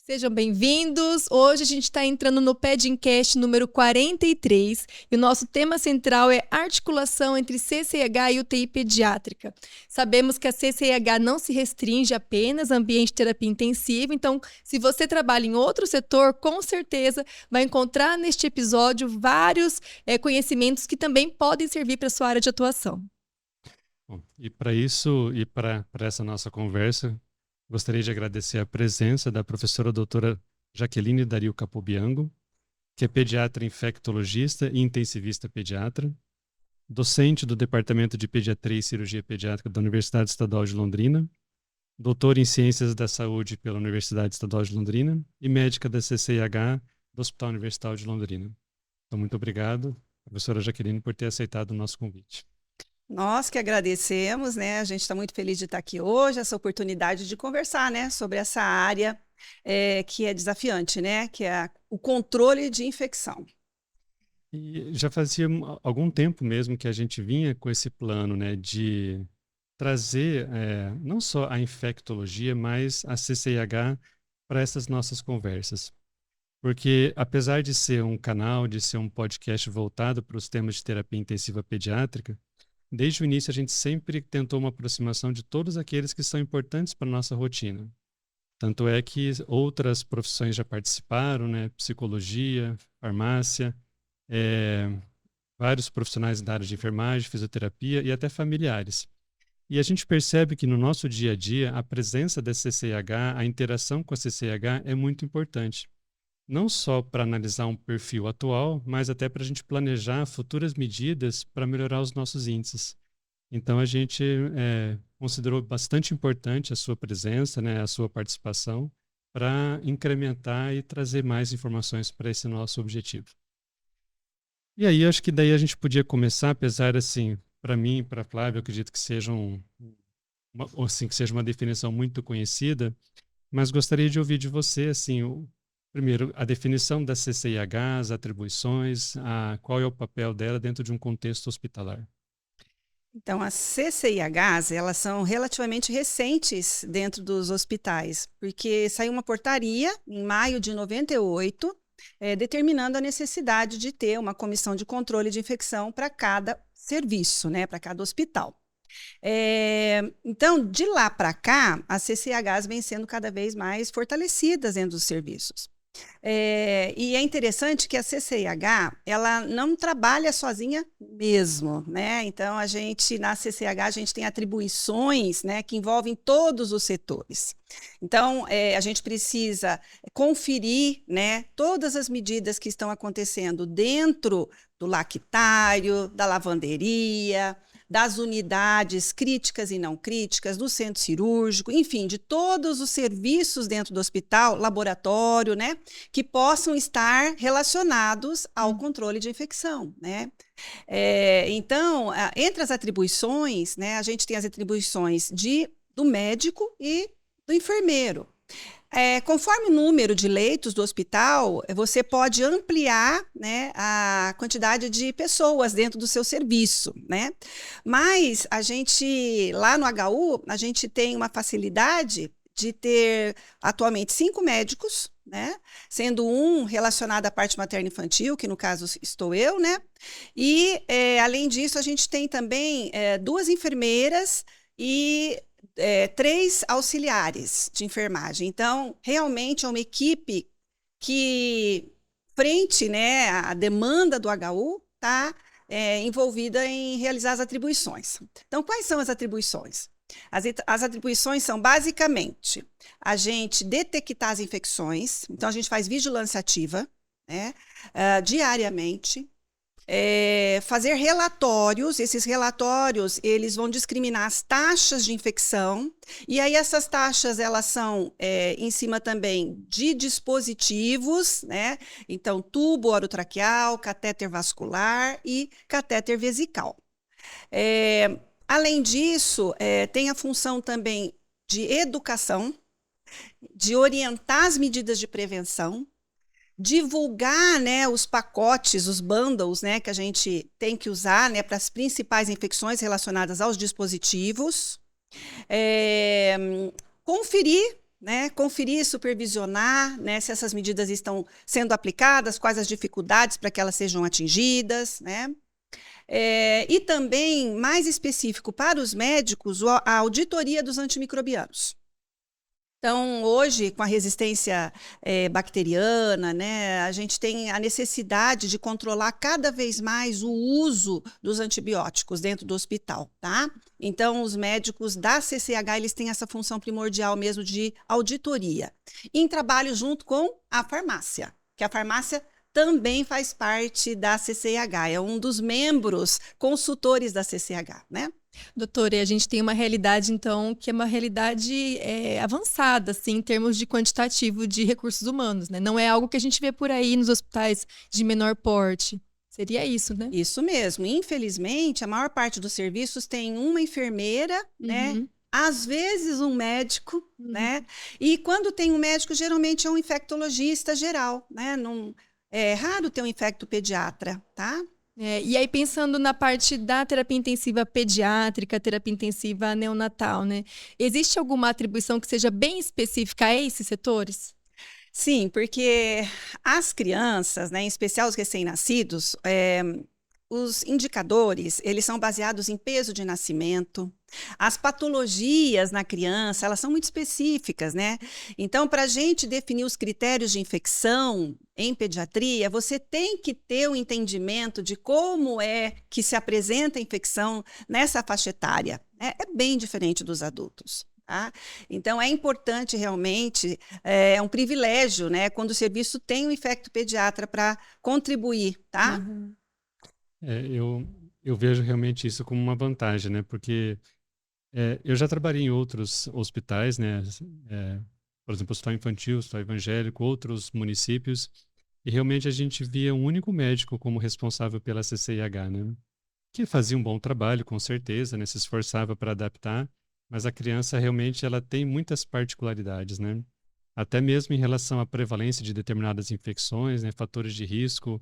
Sejam bem-vindos. Hoje a gente está entrando no Pedincast número 43 e o nosso tema central é articulação entre CCIH e UTI pediátrica. Sabemos que a CCIH não se restringe apenas a ambiente de terapia intensiva, então se você trabalha em outro setor, com certeza vai encontrar neste episódio vários conhecimentos que também podem servir para a sua área de atuação. Bom, e para isso, e para essa nossa conversa, gostaria de agradecer a presença da professora doutora Jaqueline Dario Capobianco, que é pediatra infectologista e intensivista pediatra, docente do Departamento de Pediatria e Cirurgia Pediátrica da Universidade Estadual de Londrina, doutora em Ciências da Saúde pela Universidade Estadual de Londrina e médica da CCIH do Hospital Universitário de Londrina. Então, muito obrigado, professora Jaqueline, por ter aceitado o nosso convite. Nós que agradecemos, né? A gente está muito feliz de estar aqui hoje, essa oportunidade de conversar, né, sobre essa área que é desafiante, né? Que é o controle de infecção. E já fazia algum tempo mesmo que a gente vinha com esse plano, né, de trazer não só a infectologia, mas a CCIH para essas nossas conversas. Porque, apesar de ser um canal, de ser um podcast voltado para os temas de terapia intensiva pediátrica, desde o início, a gente sempre tentou uma aproximação de todos aqueles que são importantes para a nossa rotina. Tanto é que outras profissões já participaram, né? Psicologia, farmácia, vários profissionais da área de enfermagem, fisioterapia e até familiares. E a gente percebe que no nosso dia a dia, a presença da CCIH, a interação com a CCIH é muito importante. Não só para analisar um perfil atual, mas até para a gente planejar futuras medidas para melhorar os nossos índices. Então, a gente considerou bastante importante a sua presença, né, a sua participação, para incrementar e trazer mais informações para esse nosso objetivo. E aí, acho que daí a gente podia começar, apesar, assim, para mim e para a Flávia, eu acredito que seja que seja uma definição muito conhecida, mas gostaria de ouvir de você, assim, primeiro, a definição da CCIH, as atribuições, qual é o papel dela dentro de um contexto hospitalar? Então, as CCIHs, elas são relativamente recentes dentro dos hospitais, porque saiu uma portaria em maio de 98, determinando a necessidade de ter uma comissão de controle de infecção para cada serviço, né, para cada hospital. Então, de lá para cá, as CCIHs vêm sendo cada vez mais fortalecidas dentro dos serviços. E é interessante que a CCIH, ela não trabalha sozinha mesmo, né? Então, na CCIH, a gente tem atribuições, né, que envolvem todos os setores. Então, a gente precisa conferir, né, todas as medidas que estão acontecendo dentro do lactário, da lavanderia, das unidades críticas e não críticas, do centro cirúrgico, enfim, de todos os serviços dentro do hospital, laboratório, né, que possam estar relacionados ao controle de infecção, né. Então, entre as atribuições, né, a gente tem as atribuições do médico e do enfermeiro. Conforme o número de leitos do hospital, você pode ampliar, né, a quantidade de pessoas dentro do seu serviço, né? Mas lá no HU, a gente tem uma facilidade de ter atualmente 5 médicos, né? Sendo um relacionado à parte materno-infantil, que no caso estou eu, né? E, além disso, a gente tem também 2 enfermeiras e 3 auxiliares de enfermagem. Então, realmente é uma equipe que, frente, né, à demanda do HU, está envolvida em realizar as atribuições. Então, quais são as atribuições? As atribuições são, basicamente, a gente detectar as infecções. Então, a gente faz vigilância ativa, né, diariamente. Fazer relatórios, esses relatórios, eles vão discriminar as taxas de infecção, e aí essas taxas, elas são em cima também de dispositivos, né? Então, tubo orotraqueal, catéter vascular e catéter vesical. Além disso, tem a função também de educação, de orientar as medidas de prevenção, divulgar, né, os pacotes, os bundles, né, que a gente tem que usar, né, para as principais infecções relacionadas aos dispositivos, conferir né, conferir, supervisionar, né, se essas medidas estão sendo aplicadas, quais as dificuldades para que elas sejam atingidas, né? E também, mais específico para os médicos, a auditoria dos antimicrobianos. Então, hoje, com a resistência bacteriana, né, a gente tem a necessidade de controlar cada vez mais o uso dos antibióticos dentro do hospital, tá? Então, os médicos da CCH, eles têm essa função primordial mesmo de auditoria, em trabalho junto com a farmácia, que a farmácia também faz parte da CCH, é um dos membros consultores da CCH, né? Doutora, e a gente tem uma realidade, então, que é uma realidade avançada, assim, em termos de quantitativo de recursos humanos, né? Não é algo que a gente vê por aí nos hospitais de menor porte. Seria isso, né? Isso mesmo. Infelizmente, a maior parte dos serviços tem uma enfermeira, né? Às vezes um médico, né? E quando tem um médico, geralmente é um infectologista geral, né? Não, é raro ter um infectopediatra, tá? E aí, pensando na parte da terapia intensiva pediátrica, terapia intensiva neonatal, né? Existe alguma atribuição que seja bem específica a esses setores? Sim, porque as crianças, né, em especial os recém-nascidos, os indicadores, eles são baseados em peso de nascimento. As patologias na criança, elas são muito específicas, né? Então, para a gente definir os critérios de infecção em pediatria, você tem que ter um entendimento de como é que se apresenta a infecção nessa faixa etária. É bem diferente dos adultos. Tá? Então, é importante realmente, é um privilégio, né? Quando o serviço tem um infectopediatra para contribuir, tá? Eu vejo realmente isso como uma vantagem, né? Porque eu já trabalhei em outros hospitais, né? Por exemplo, hospital infantil, hospital evangélico, outros municípios, e realmente a gente via um único médico como responsável pela CCIH, né? Que fazia um bom trabalho, com certeza, né? Se esforçava para adaptar, mas a criança realmente ela tem muitas particularidades, né? Até mesmo em relação à prevalência de determinadas infecções, né? Fatores de risco.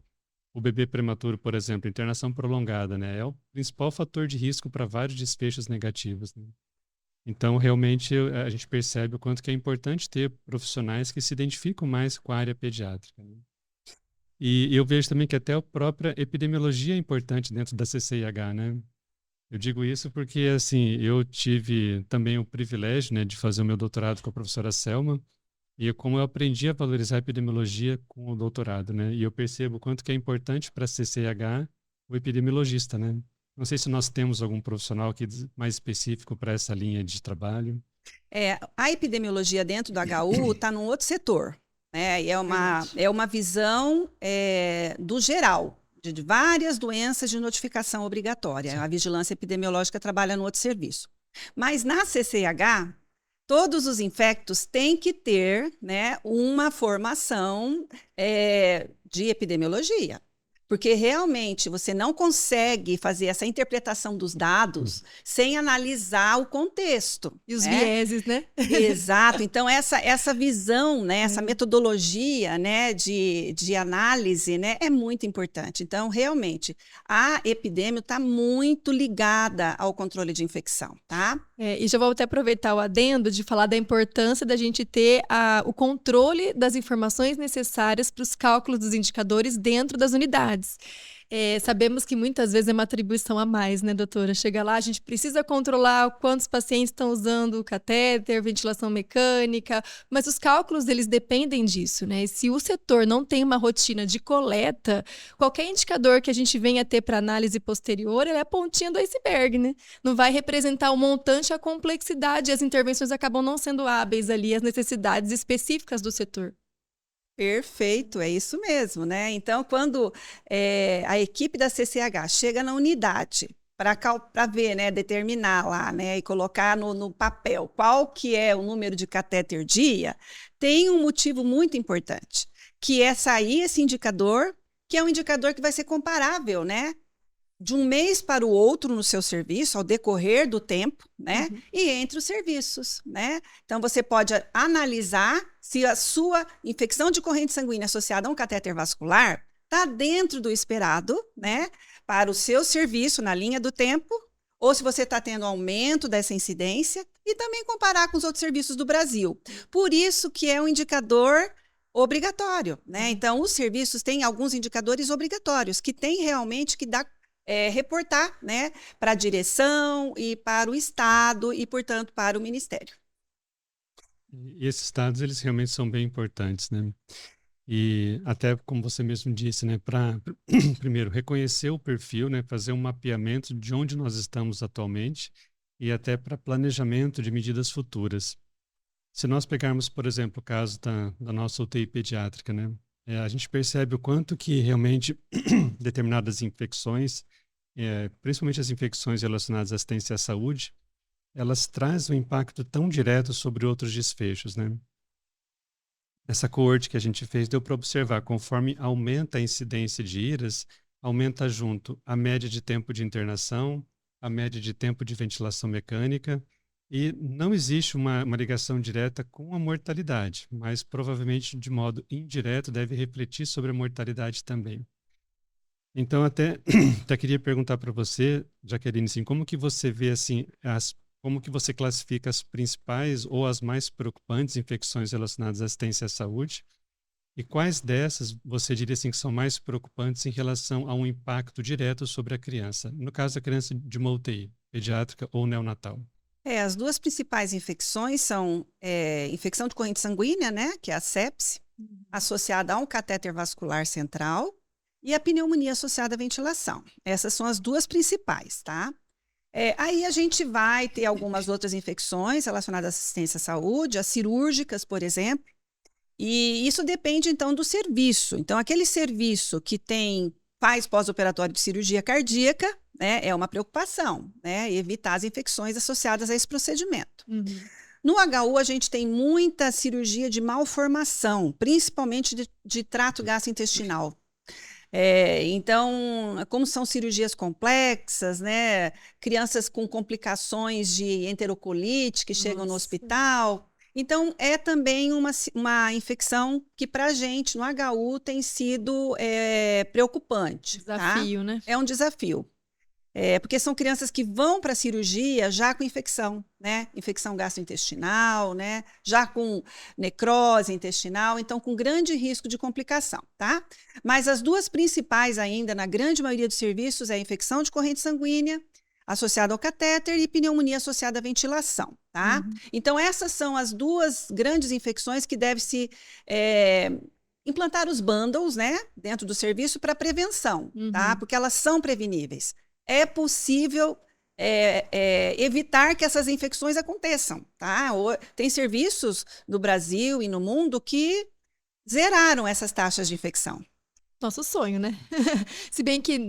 O bebê prematuro, por exemplo, internação prolongada, né? É o principal fator de risco para vários desfechos negativos, né? Então, realmente, a gente percebe o quanto que é importante ter profissionais que se identificam mais com a área pediátrica, né? E eu vejo também que até a própria epidemiologia é importante dentro da CCIH, né? Eu digo isso porque, assim, eu tive também o privilégio, né, de fazer o meu doutorado com a professora Selma, e como eu aprendi a valorizar a epidemiologia com o doutorado, né? E eu percebo o quanto que é importante para a CCIH o epidemiologista, né? Não sei se nós temos algum profissional aqui mais específico para essa linha de trabalho. A epidemiologia dentro do HU está num outro setor, né? E é uma visão do geral, de várias doenças de notificação obrigatória. Sim. A vigilância epidemiológica trabalha no outro serviço. Mas na CCIH, todos os infectos têm que ter, né, uma formação de epidemiologia. Porque realmente você não consegue fazer essa interpretação dos dados sem analisar o contexto. E os vieses, né? Exato. Então, essa visão, né, essa metodologia, né, de análise, né, é muito importante. Então, realmente, a epidemia está muito ligada ao controle de infecção, tá? E já vou até aproveitar o adendo de falar da importância da gente ter o controle das informações necessárias para os cálculos dos indicadores dentro das unidades. Sabemos que muitas vezes é uma atribuição a mais, né, doutora? Chega lá, a gente precisa controlar quantos pacientes estão usando o catéter, ventilação mecânica, mas os cálculos, eles dependem disso, né? E se o setor não tem uma rotina de coleta, qualquer indicador que a gente venha ter para análise posterior, ele é a pontinha do iceberg, né? Não vai representar o montante, a complexidade, e as intervenções acabam não sendo hábeis ali, as necessidades específicas do setor. Perfeito, é isso mesmo, né? Então, quando a equipe da CCH chega na unidade para ver, né, determinar lá, né, e colocar no papel qual que é o número de catéter dia, tem um motivo muito importante, que é sair esse indicador, que é um indicador que vai ser comparável, né? De um mês para o outro no seu serviço, ao decorrer do tempo, né? E entre os serviços, né? Então, você pode analisar se a sua infecção de corrente sanguínea associada a um catéter vascular está dentro do esperado, né? Para o seu serviço na linha do tempo, ou se você está tendo aumento dessa incidência, e também comparar com os outros serviços do Brasil. Por isso que é um indicador obrigatório, né? Então, os serviços têm alguns indicadores obrigatórios, que tem realmente que dar, reportar, né, para a direção e para o Estado e, portanto, para o Ministério. E esses dados, eles realmente são bem importantes, né? E até como você mesmo disse, né, para primeiro reconhecer o perfil, né, fazer um mapeamento de onde nós estamos atualmente e até para planejamento de medidas futuras. Se nós pegarmos, por exemplo, o caso da nossa UTI pediátrica, né, a gente percebe o quanto que realmente determinadas infecções, principalmente as infecções relacionadas à assistência à saúde, elas trazem um impacto tão direto sobre outros desfechos, né? Essa coorte que a gente fez deu para observar, conforme aumenta a incidência de IRAS, aumenta junto a média de tempo de internação, a média de tempo de ventilação mecânica, e não existe uma ligação direta com a mortalidade, mas provavelmente de modo indireto deve refletir sobre a mortalidade também. Então, até queria perguntar para você, Jaqueline, assim, como que você vê assim, como que você classifica as principais ou as mais preocupantes infecções relacionadas à assistência à saúde? E quais dessas você diria assim, que são mais preocupantes em relação a um impacto direto sobre a criança? No caso da criança de uma UTI, pediátrica ou neonatal. As duas principais infecções são infecção de corrente sanguínea, né, que é a sepse, associada a um catéter vascular central, e a pneumonia associada à ventilação. Essas são as duas principais, tá? Aí a gente vai ter algumas outras infecções relacionadas à assistência à saúde, as cirúrgicas, por exemplo, e isso depende, então, do serviço. Então, aquele serviço que faz pós-operatório de cirurgia cardíaca, né, é uma preocupação, né, evitar as infecções associadas a esse procedimento. Uhum. No HU, a gente tem muita cirurgia de malformação, principalmente de trato gastrointestinal. Então, como são cirurgias complexas, né? Crianças com complicações de enterocolite que chegam no hospital. Então, é também uma infecção que, para a gente, no HU, tem sido preocupante. Desafio, tá? Né? É um desafio. Porque são crianças que vão para a cirurgia já com infecção, né? Infecção gastrointestinal, né? Já com necrose intestinal, então com grande risco de complicação, tá? Mas as duas principais ainda, na grande maioria dos serviços, é a infecção de corrente sanguínea associada ao catéter e pneumonia associada à ventilação, tá? Uhum. Então essas são as duas grandes infecções que deve-se implantar os bundles, né? Dentro do serviço para prevenção, tá? Porque elas são preveníveis. É possível evitar que essas infecções aconteçam, tá? Tem serviços no Brasil e no mundo que zeraram essas taxas de infecção. Nosso sonho, né? Se bem que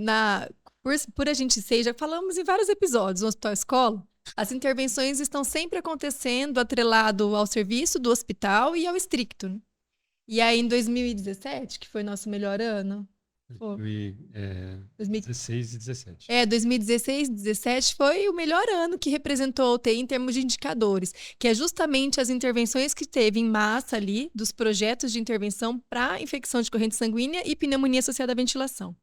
por a gente ser, já falamos em vários episódios no Hospital Escola, as intervenções estão sempre acontecendo atrelado ao serviço do hospital e ao estricto. Né? E aí, em 2017, que foi nosso melhor ano, 2016 e 17. 2016 e 2017 foi o melhor ano que representou a UTI em termos de indicadores, que é justamente as intervenções que teve em massa ali, dos projetos de intervenção para infecção de corrente sanguínea e pneumonia associada à ventilação.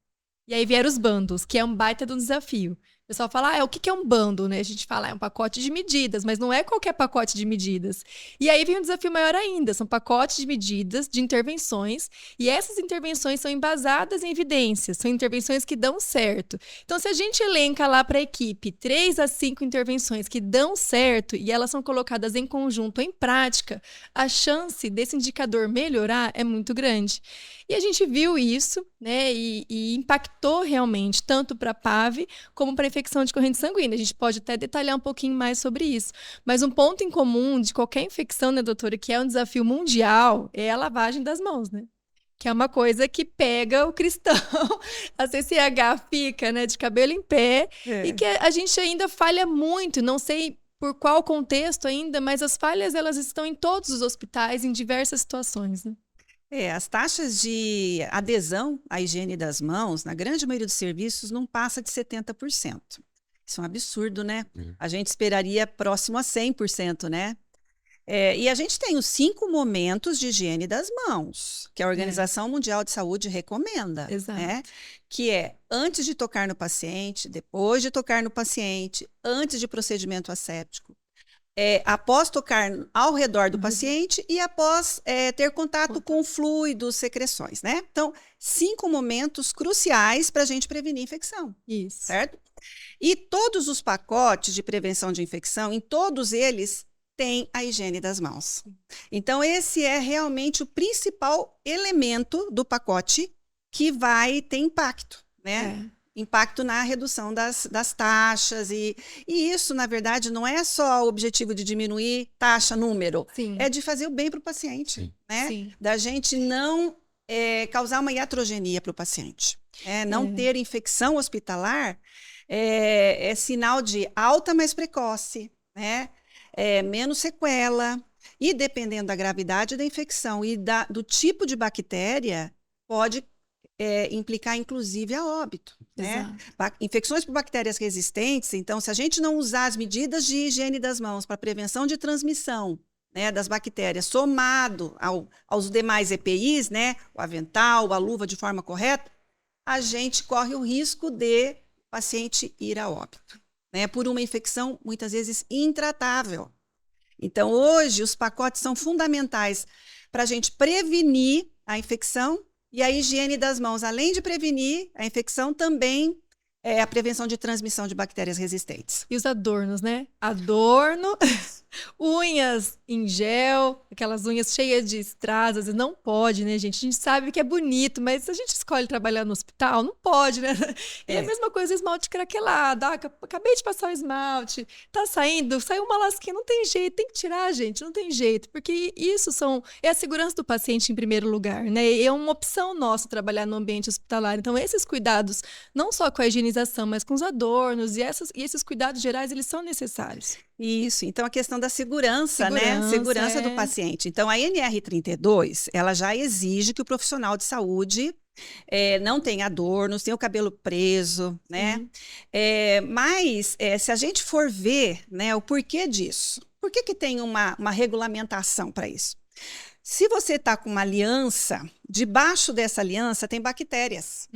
E aí vieram os bundles, que é um baita de um desafio. O pessoal fala, o que é um bundle, né? A gente fala, é um pacote de medidas, mas não é qualquer pacote de medidas. E aí vem um desafio maior ainda, são pacotes de medidas, de intervenções, e essas intervenções são embasadas em evidências, são intervenções que dão certo. Então, se a gente elenca lá para a equipe 3 a 5 intervenções que dão certo e elas são colocadas em conjunto, em prática, a chance desse indicador melhorar é muito grande. E a gente viu isso, né, e impactou realmente, tanto para a PAV como para a infecção de corrente sanguínea. A gente pode até detalhar um pouquinho mais sobre isso. Mas um ponto em comum de qualquer infecção, né, doutora, que é um desafio mundial, é a lavagem das mãos, né? Que é uma coisa que pega o cristão. A CCH fica, né, de cabelo em pé, e que a gente ainda falha muito, não sei por qual contexto ainda, mas as falhas elas estão em todos os hospitais, em diversas situações, né? As taxas de adesão à higiene das mãos, na grande maioria dos serviços, não passa de 70%. Isso é um absurdo, né? A gente esperaria próximo a 100%, né? E a gente tem os 5 momentos de higiene das mãos, que a Organização Mundial de Saúde recomenda, Exato. né? Que é antes de tocar no paciente, depois de tocar no paciente, antes de procedimento asséptico, após tocar ao redor do paciente e após ter contato com fluidos, secreções, né? Então, 5 momentos cruciais para a gente prevenir infecção. Isso. Certo? E todos os pacotes de prevenção de infecção, em todos eles, tem a higiene das mãos. Então, esse é realmente o principal elemento do pacote que vai ter impacto, né? Impacto na redução das taxas. E isso, na verdade, não é só o objetivo de diminuir taxa, número. Sim. É de fazer o bem para o paciente, Sim. né? Sim. Da gente não causar uma iatrogenia para o paciente. Não ter infecção hospitalar é sinal de alta, mais precoce, né? Menos sequela, e dependendo da gravidade da infecção e do tipo de bactéria, pode implicar inclusive a óbito. Né? Infecções por bactérias resistentes, então, se a gente não usar as medidas de higiene das mãos para prevenção de transmissão, né, das bactérias, somado aos demais EPIs, né, o avental, a luva de forma correta, a gente corre o risco de o paciente ir a óbito, né, por uma infecção, muitas vezes, intratável. Então, hoje, os pacotes são fundamentais para a gente prevenir a infecção, e a higiene das mãos, além de prevenir a infecção, também é a prevenção de transmissão de bactérias resistentes. E os adornos, né? Adorno, unhas em gel, aquelas unhas cheias de estradas, não pode, né, gente? A gente sabe que é bonito, mas se a gente escolhe trabalhar no hospital, não pode, né? E a mesma coisa, esmalte craquelado. Acabei de passar o esmalte, tá saiu uma lasquinha, não tem jeito, tem que tirar, gente, não tem jeito, porque isso é a segurança do paciente em primeiro lugar, né? E é uma opção nossa trabalhar no ambiente hospitalar. Então, esses cuidados, não só com a higienização, mas com os adornos e esses cuidados gerais, eles são necessários. Isso, então a questão da segurança, né? Segurança do paciente. Então, a NR32, ela já exige que o profissional de saúde não tenha adornos, tenha o cabelo preso, né? Mas, se a gente for ver, né, o porquê disso, por que tem uma regulamentação para isso? Se você está com uma aliança, debaixo dessa aliança tem bactérias.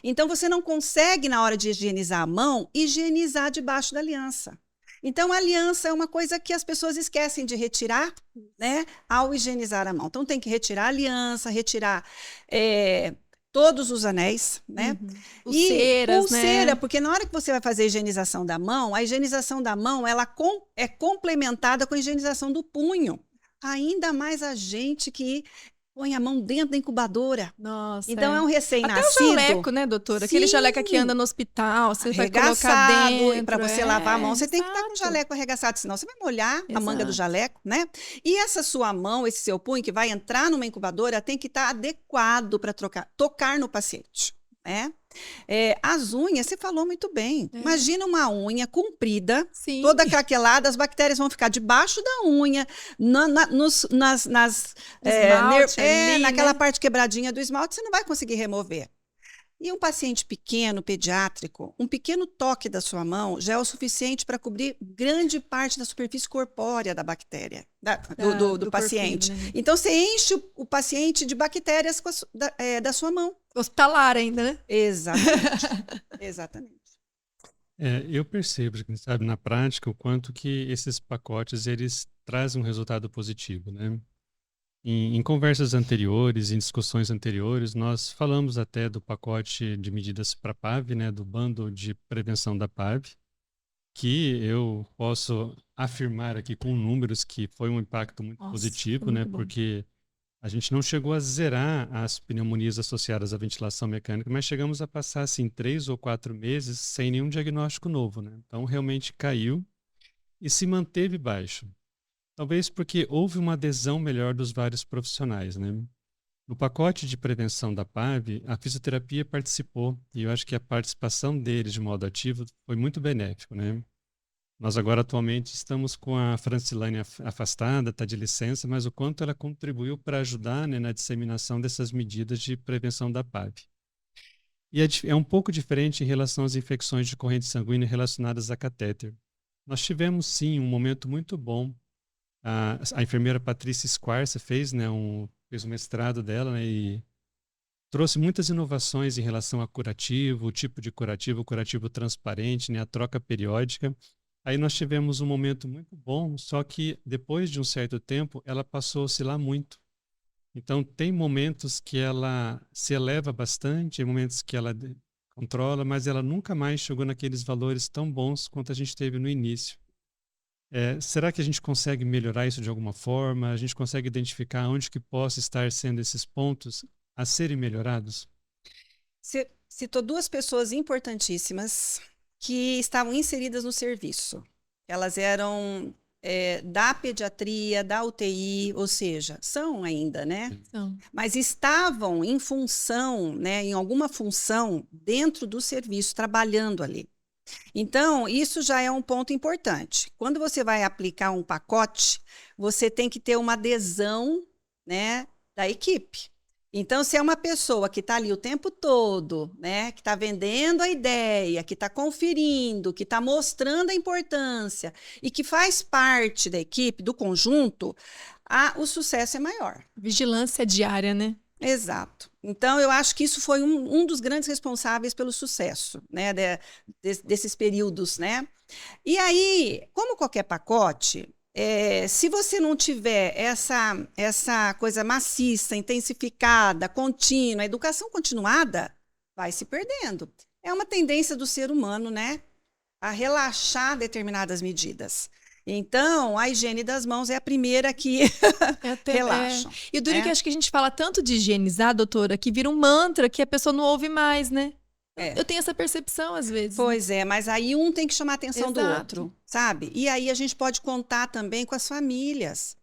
Então, você não consegue, na hora de higienizar a mão, higienizar debaixo da aliança. Então, a aliança é uma coisa que as pessoas esquecem de retirar, né, ao higienizar a mão. Então, tem que retirar a aliança, retirar todos os anéis, né? Pulseiras, pulseira, né? Porque na hora que você vai fazer a higienização da mão, ela é complementada com a higienização do punho. Ainda mais a gente que põe a mão dentro da incubadora. Nossa. Então, é um recém-nascido. Até o jaleco, né, doutora? Aquele jaleco que anda no hospital, você vai colocar dentro. Para você lavar a mão, você tem que estar com o jaleco arregaçado, senão você vai molhar a manga do jaleco, né? E essa sua mão, esse seu punho que vai entrar numa incubadora, tem que estar adequado para tocar no paciente, né? As unhas, você falou muito bem. Imagina uma unha comprida, toda craquelada, as bactérias vão ficar debaixo da unha, naquela parte quebradinha do esmalte, você não vai conseguir remover. E um paciente pequeno, pediátrico, um pequeno toque da sua mão já é o suficiente para cobrir grande parte da superfície corpórea da bactéria, do paciente. Corpinho, né? Então, você enche o paciente de bactérias da sua mão. Hospitalar ainda, né? Exatamente. Exatamente. Eu percebo, sabe, na prática, o quanto que esses pacotes, eles trazem um resultado positivo, né? Em conversas anteriores, em discussões anteriores, nós falamos até do pacote de medidas para a PAV, né, do bundle de prevenção da PAV, que eu posso afirmar aqui com números que foi um impacto muito positivo, né, porque a gente não chegou a zerar as pneumonias associadas à ventilação mecânica, mas chegamos a passar assim 3 ou 4 meses sem nenhum diagnóstico novo, né? Então realmente caiu e se manteve baixo. Talvez porque houve uma adesão melhor dos vários profissionais, né? No pacote de prevenção da PAV, a fisioterapia participou e eu acho que a participação deles de modo ativo foi muito benéfico, né? Nós agora atualmente estamos com a Francilane afastada, está de licença, mas o quanto ela contribuiu para ajudar, né, na disseminação dessas medidas de prevenção da PAV. E é um pouco diferente em relação às infecções de corrente sanguínea relacionadas a catéter. Nós tivemos sim um momento muito bom A enfermeira Patrícia Squarça fez, né, fez um mestrado dela, né, e trouxe muitas inovações em relação a curativo, o tipo de curativo, o curativo transparente, né, a troca periódica. Aí nós tivemos um momento muito bom, só que depois de um certo tempo, ela passou a oscilar muito. Então, tem momentos que ela se eleva bastante, tem momentos que ela controla, mas ela nunca mais chegou naqueles valores tão bons quanto a gente teve no início. Será que a gente consegue melhorar isso de alguma forma? A gente consegue identificar onde que possa estar sendo esses pontos a serem melhorados? Você citou duas pessoas importantíssimas que estavam inseridas no serviço. Elas eram da pediatria, da UTI, ou seja, são ainda, né? São. Mas estavam em função, né, em alguma função dentro do serviço, trabalhando ali. Então, isso já é um ponto importante. Quando você vai aplicar um pacote, você tem que ter uma adesão, né, da equipe. Então, se é uma pessoa que está ali o tempo todo, né, que está vendendo a ideia, que está conferindo, que está mostrando a importância e que faz parte da equipe, do conjunto, o sucesso é maior. Vigilância diária, né? Exato. Então, eu acho que isso foi um dos grandes responsáveis pelo sucesso, né, desses períodos, né? E aí, como qualquer pacote, se você não tiver essa coisa maciça, intensificada, contínua, a educação continuada, vai se perdendo. É uma tendência do ser humano, né, a relaxar determinadas medidas. Então, a higiene das mãos é a primeira que relaxa. E o duro é que acho que a gente fala tanto de higienizar, doutora, que vira um mantra que a pessoa não ouve mais, né? Eu tenho essa percepção às vezes. Pois é, mas aí um tem que chamar a atenção do outro, sabe? E aí a gente pode contar também com as famílias.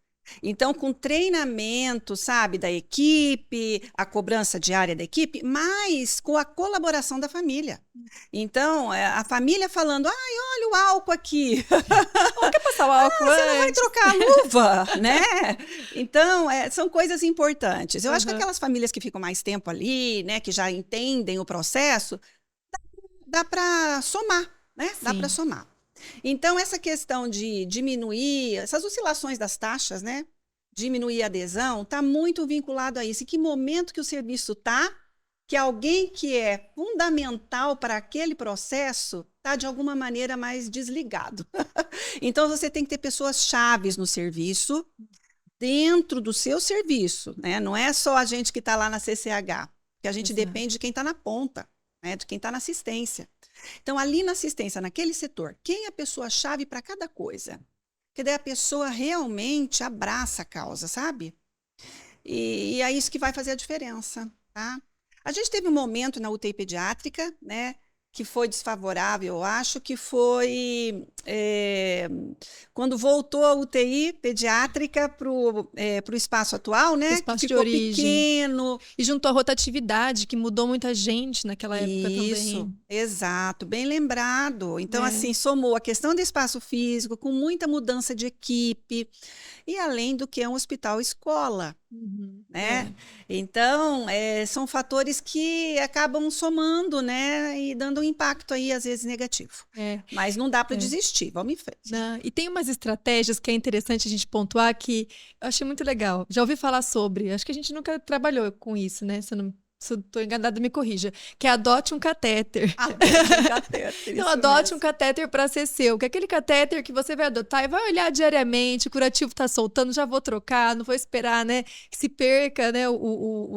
Então, com treinamento, sabe, da equipe, a cobrança diária da equipe, mas com a colaboração da família. Então, a família falando, ai, olha o álcool aqui. Não quer passar o álcool você não vai trocar a luva, né? Então, são coisas importantes. Eu acho que aquelas famílias que ficam mais tempo ali, né, que já entendem o processo, dá para somar, né? Dá para somar. Então, essa questão de diminuir, essas oscilações das taxas, né? Diminuir a adesão, está muito vinculado a isso. E que momento que o serviço está, que alguém que é fundamental para aquele processo está, de alguma maneira, mais desligado. Então, você tem que ter pessoas chaves no serviço, dentro do seu serviço, né? Não é só a gente que está lá na CCH, porque a gente depende de quem está na ponta, né? De quem está na assistência. Então, ali na assistência, naquele setor, quem é a pessoa-chave para cada coisa? Porque daí a pessoa realmente abraça a causa, sabe? E é isso que vai fazer a diferença, tá? A gente teve um momento na UTI pediátrica, né, que foi desfavorável, eu acho que foi quando voltou a UTI pediátrica para o espaço atual, né? Espaço que ficou de origem. Pequeno. E juntou a rotatividade, que mudou muita gente naquela época também. Isso, exato, bem lembrado. Então, assim, somou a questão do espaço físico com muita mudança de equipe. E além do que é um hospital-escola, né? Então, são fatores que acabam somando, né? E dando um impacto aí, às vezes, negativo. Mas não dá para desistir, vamos em frente. Não. E tem umas estratégias que é interessante a gente pontuar que eu achei muito legal. Já ouvi falar sobre, acho que a gente nunca trabalhou com isso, né? Se eu estou enganada, me corrija. Que é adote um catéter. Adote um catéter. Então, adote um catéter para ser seu. Que é aquele catéter que você vai adotar e vai olhar diariamente, o curativo está soltando, já vou trocar, não vou esperar, né? Que se perca, né?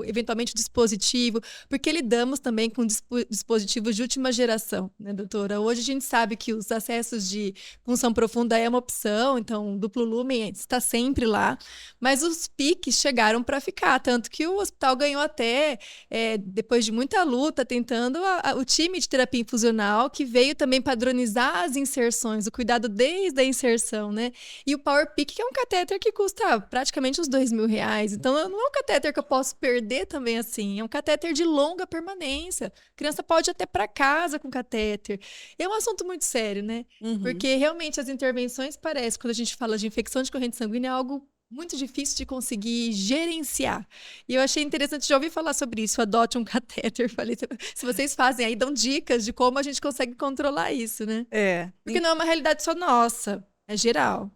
Eventualmente o dispositivo. Porque lidamos também com dispositivos de última geração, né, doutora? Hoje a gente sabe que os acessos de punção profunda é uma opção, então duplo lumen está sempre lá. Mas os PICs chegaram para ficar, tanto que o hospital ganhou até... depois de muita luta, tentando o time de terapia infusional, que veio também padronizar as inserções, o cuidado desde a inserção, né? E o PowerPIC, que é um catéter que custa praticamente uns R$2.000. Então, não é um catéter que eu posso perder também assim. É um catéter de longa permanência. A criança pode ir até para casa com catéter. É um assunto muito sério, né? Porque realmente as intervenções parecem, quando a gente fala de infecção de corrente sanguínea, é algo muito difícil de conseguir gerenciar. E eu achei interessante, já ouvi falar sobre isso, adote um catéter. Falei, se vocês fazem aí, dão dicas de como a gente consegue controlar isso, né? Porque não é uma realidade só nossa, é geral.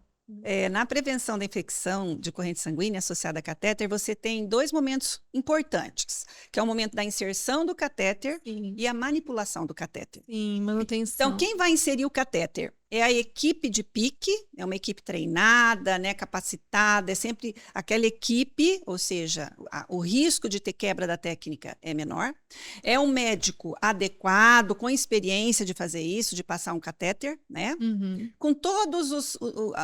Na prevenção da infecção de corrente sanguínea associada a catéter, você tem 2 momentos importantes, que é o momento da inserção do catéter e a manipulação do catéter. Sim, manutenção. Então, quem vai inserir o catéter? É a equipe de PIC, é uma equipe treinada, né, capacitada, é sempre aquela equipe, ou seja, o risco de ter quebra da técnica é menor. É um médico adequado, com experiência de fazer isso, de passar um catéter, né? Com todos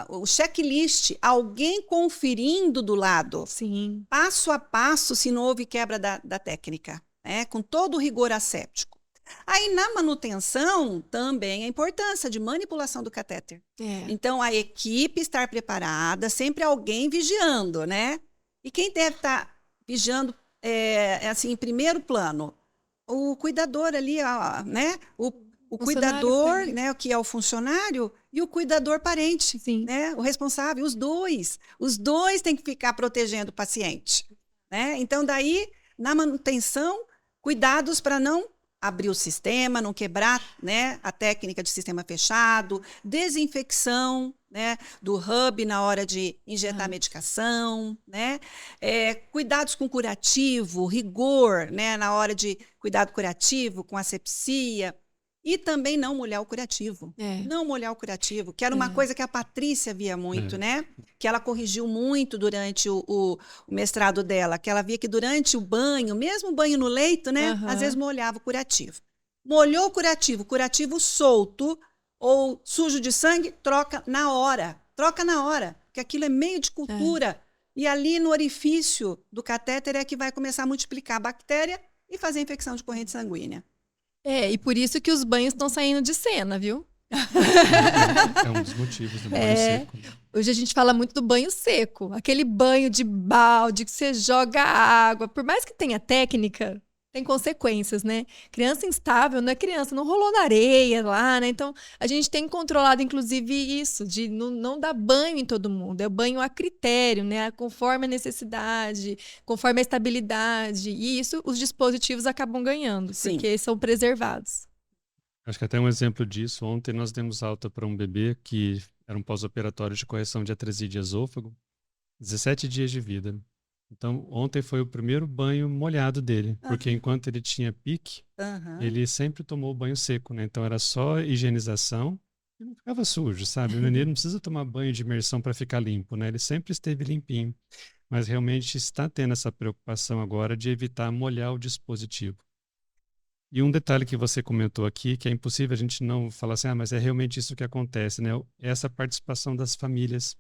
o checklist, alguém conferindo do lado, Sim. passo a passo, se não houve quebra da técnica, né? Com todo o rigor asséptico. Aí, na manutenção, também a importância de manipulação do catéter. Então, a equipe estar preparada, sempre alguém vigiando, né? E quem deve estar vigiando, assim, em primeiro plano? O cuidador ali, né? O cuidador, né, que é o funcionário, e o cuidador parente, né? O responsável, os dois. Os dois têm que ficar protegendo o paciente, né? Então, daí, na manutenção, cuidados para não abrir o sistema, não quebrar, né, a técnica de sistema fechado, desinfecção, né, do hub na hora de injetar medicação, né, cuidados com curativo, rigor, né, na hora de cuidado curativo, com asepsia, e também não molhar o curativo. Não molhar o curativo, que era uma coisa que a Patrícia via muito, né? Que ela corrigiu muito durante o mestrado dela, que ela via que durante o banho, mesmo o banho no leito, né? Às vezes molhava o curativo. Molhou o curativo solto ou sujo de sangue, troca na hora. Troca na hora, porque aquilo é meio de cultura. E ali no orifício do catéter é que vai começar a multiplicar a bactéria e fazer a infecção de corrente sanguínea. E por isso que os banhos estão saindo de cena, viu? É um dos motivos do banho seco. Hoje a gente fala muito do banho seco. Aquele banho de balde que você joga água. Por mais que tenha técnica, tem consequências, né? Criança instável não é criança, não rolou na areia lá, né? Então, a gente tem controlado, inclusive, isso, de não dar banho em todo mundo. É o banho a critério, né? Conforme a necessidade, conforme a estabilidade. E isso, os dispositivos acabam ganhando, porque são preservados. Acho que até um exemplo disso, ontem nós demos alta para um bebê que era um pós-operatório de correção de atresia de esôfago, 17 dias de vida. Então, ontem foi o primeiro banho molhado dele, porque enquanto ele tinha pique, ele sempre tomou banho seco, né? Então, era só higienização e não ficava sujo, sabe? O neném não precisa tomar banho de imersão para ficar limpo, né? Ele sempre esteve limpinho, mas realmente está tendo essa preocupação agora de evitar molhar o dispositivo. E um detalhe que você comentou aqui, que é impossível a gente não falar assim, mas é realmente isso que acontece, né? Essa participação das famílias.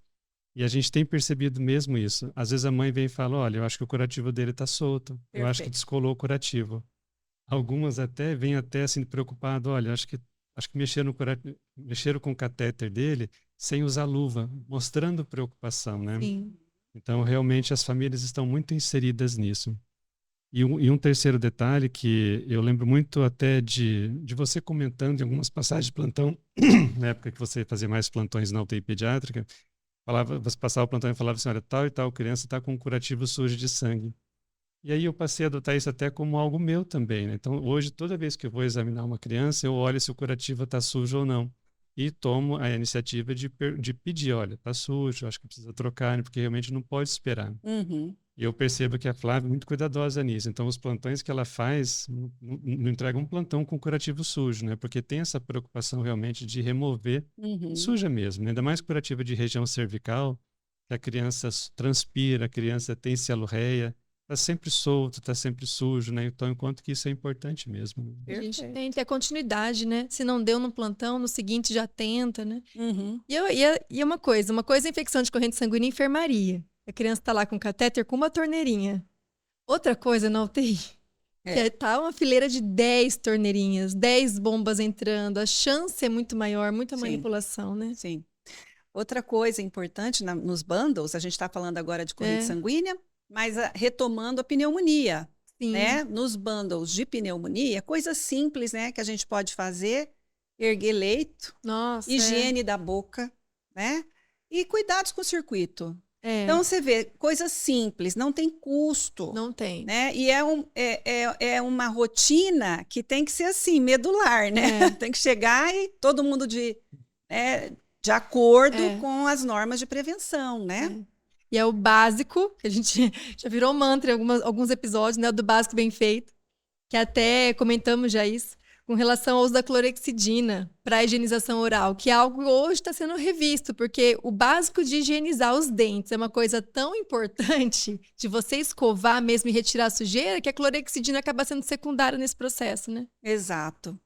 E a gente tem percebido mesmo isso. Às vezes a mãe vem e fala, olha, eu acho que o curativo dele está solto. Eu acho que descolou o curativo. Algumas até vêm até assim preocupado, olha, acho que mexeram com o catéter dele sem usar luva, mostrando preocupação, né? Sim. Então, realmente, as famílias estão muito inseridas nisso. E um terceiro detalhe que eu lembro muito até de você comentando em algumas passagens de plantão, na época que você fazia mais plantões na UTI pediátrica, você passava o plantão e falava assim, olha, tal e tal criança está com um curativo sujo de sangue. E aí eu passei a adotar isso até como algo meu também, né? Então, hoje, toda vez que eu vou examinar uma criança, eu olho se o curativo está sujo ou não. E tomo a iniciativa de pedir, olha, está sujo, acho que precisa trocar, né? Porque realmente não pode esperar. E eu percebo que a Flávia é muito cuidadosa nisso. Então, os plantões que ela faz, não entrega um plantão com curativo sujo, né? Porque tem essa preocupação realmente de remover suja mesmo, né? Ainda mais curativa de região cervical, que a criança transpira, a criança tem cialorreia, está sempre solto, está sempre sujo, né? Então, enquanto que isso é importante mesmo. A gente tem que ter continuidade, né? Se não deu no plantão, no seguinte já tenta, né? E uma coisa é infecção de corrente sanguínea e enfermaria. A criança está lá com catéter com uma torneirinha. Outra coisa na UTI, que tá uma fileira de 10 torneirinhas, 10 bombas entrando. A chance é muito maior, muita manipulação, né? Sim. Outra coisa importante nos bundles, a gente está falando agora de corrente sanguínea, mas retomando a pneumonia, né? Nos bundles de pneumonia, coisas simples, né? Que a gente pode fazer, erguer leito, higiene da boca, né? E cuidados com o circuito. Então, você vê, coisas simples, não tem custo. Não tem. Né? E é uma rotina que tem que ser assim, medular, né? Tem que chegar e todo mundo de acordo É. com as normas de prevenção, né? E é o básico, que a gente já virou mantra em alguns episódios, né? Do básico bem feito, que até comentamos já isso, com relação ao uso da clorexidina para a higienização oral, que é algo que hoje está sendo revisto, porque o básico de higienizar os dentes é uma coisa tão importante de você escovar mesmo e retirar a sujeira, que a clorexidina acaba sendo secundária nesse processo, né? Exato.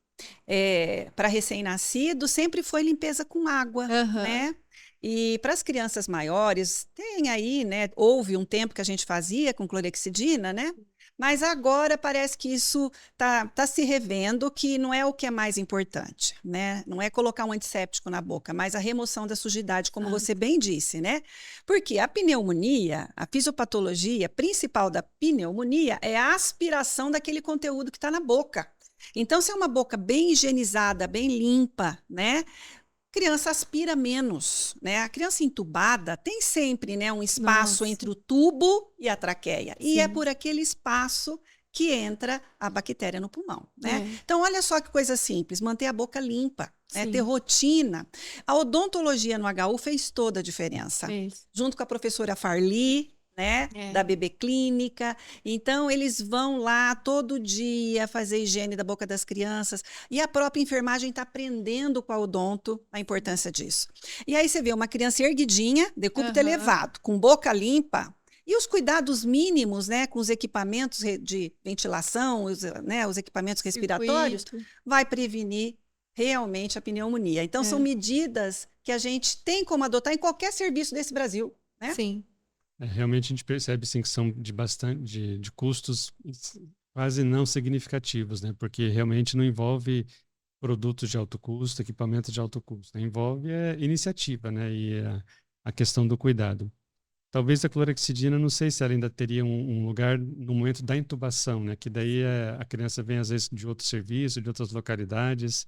Para recém-nascido, sempre foi limpeza com água, Aham. né? E para as crianças maiores, tem aí, né? Houve um tempo que a gente fazia com clorexidina, né? Mas agora parece que isso tá se revendo, que não é o que é mais importante, né? Não é colocar um antisséptico na boca, mas a remoção da sujidade, como você bem disse, né? Porque a pneumonia, a fisiopatologia principal da pneumonia é a aspiração daquele conteúdo que está na boca. Então, se é uma boca bem higienizada, bem limpa, né? Criança aspira menos, né? A criança entubada tem sempre, né, um espaço Nossa. entre o tubo e a traqueia. E é Sim. por aquele espaço que entra a bactéria no pulmão, né? É. Então, olha só que coisa simples, manter a boca limpa, né? Sim. Ter rotina. A odontologia no HU fez toda a diferença. Fez. Junto com a professora Farli, né, da BB Clínica. Então, eles vão lá todo dia fazer higiene da boca das crianças. E a própria enfermagem está aprendendo com a odonto a importância disso. E aí você vê uma criança erguidinha, decúbito elevado, com boca limpa. E os cuidados mínimos, né, com os equipamentos de ventilação, os equipamentos respiratórios, vai prevenir realmente a pneumonia. Então, são medidas que a gente tem como adotar em qualquer serviço desse Brasil, né? Sim. Realmente a gente percebe sim que são de custos quase não significativos, né? Porque realmente não envolve produtos de alto custo, equipamentos de alto custo, envolve iniciativa, né? E a questão do cuidado. Talvez a clorexidina, não sei se ela ainda teria um lugar no momento da intubação, né? Que daí a criança vem às vezes de outro serviço, de outras localidades,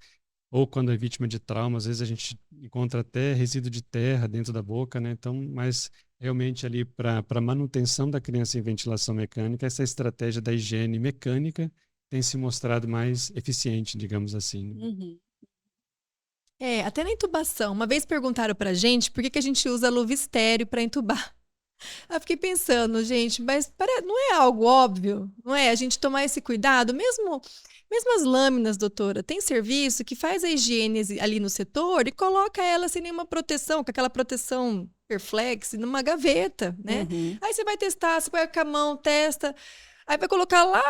ou quando é vítima de trauma, às vezes a gente encontra até resíduo de terra dentro da boca, né? Então, mas realmente ali para manutenção da criança em ventilação mecânica, essa estratégia da higiene mecânica tem se mostrado mais eficiente, digamos assim. Uhum. Até na intubação. Uma vez perguntaram pra gente por que a gente usa luva estéreo para intubar. Eu fiquei pensando, gente, mas não é algo óbvio? Não é? A gente tomar esse cuidado, mesmo as lâminas, doutora, tem serviço que faz a higiene ali no setor e coloca ela sem nenhuma proteção, com aquela proteção Perflex, numa gaveta, né? Uhum. Aí você vai testar, você põe com a mão, testa, aí vai colocar lá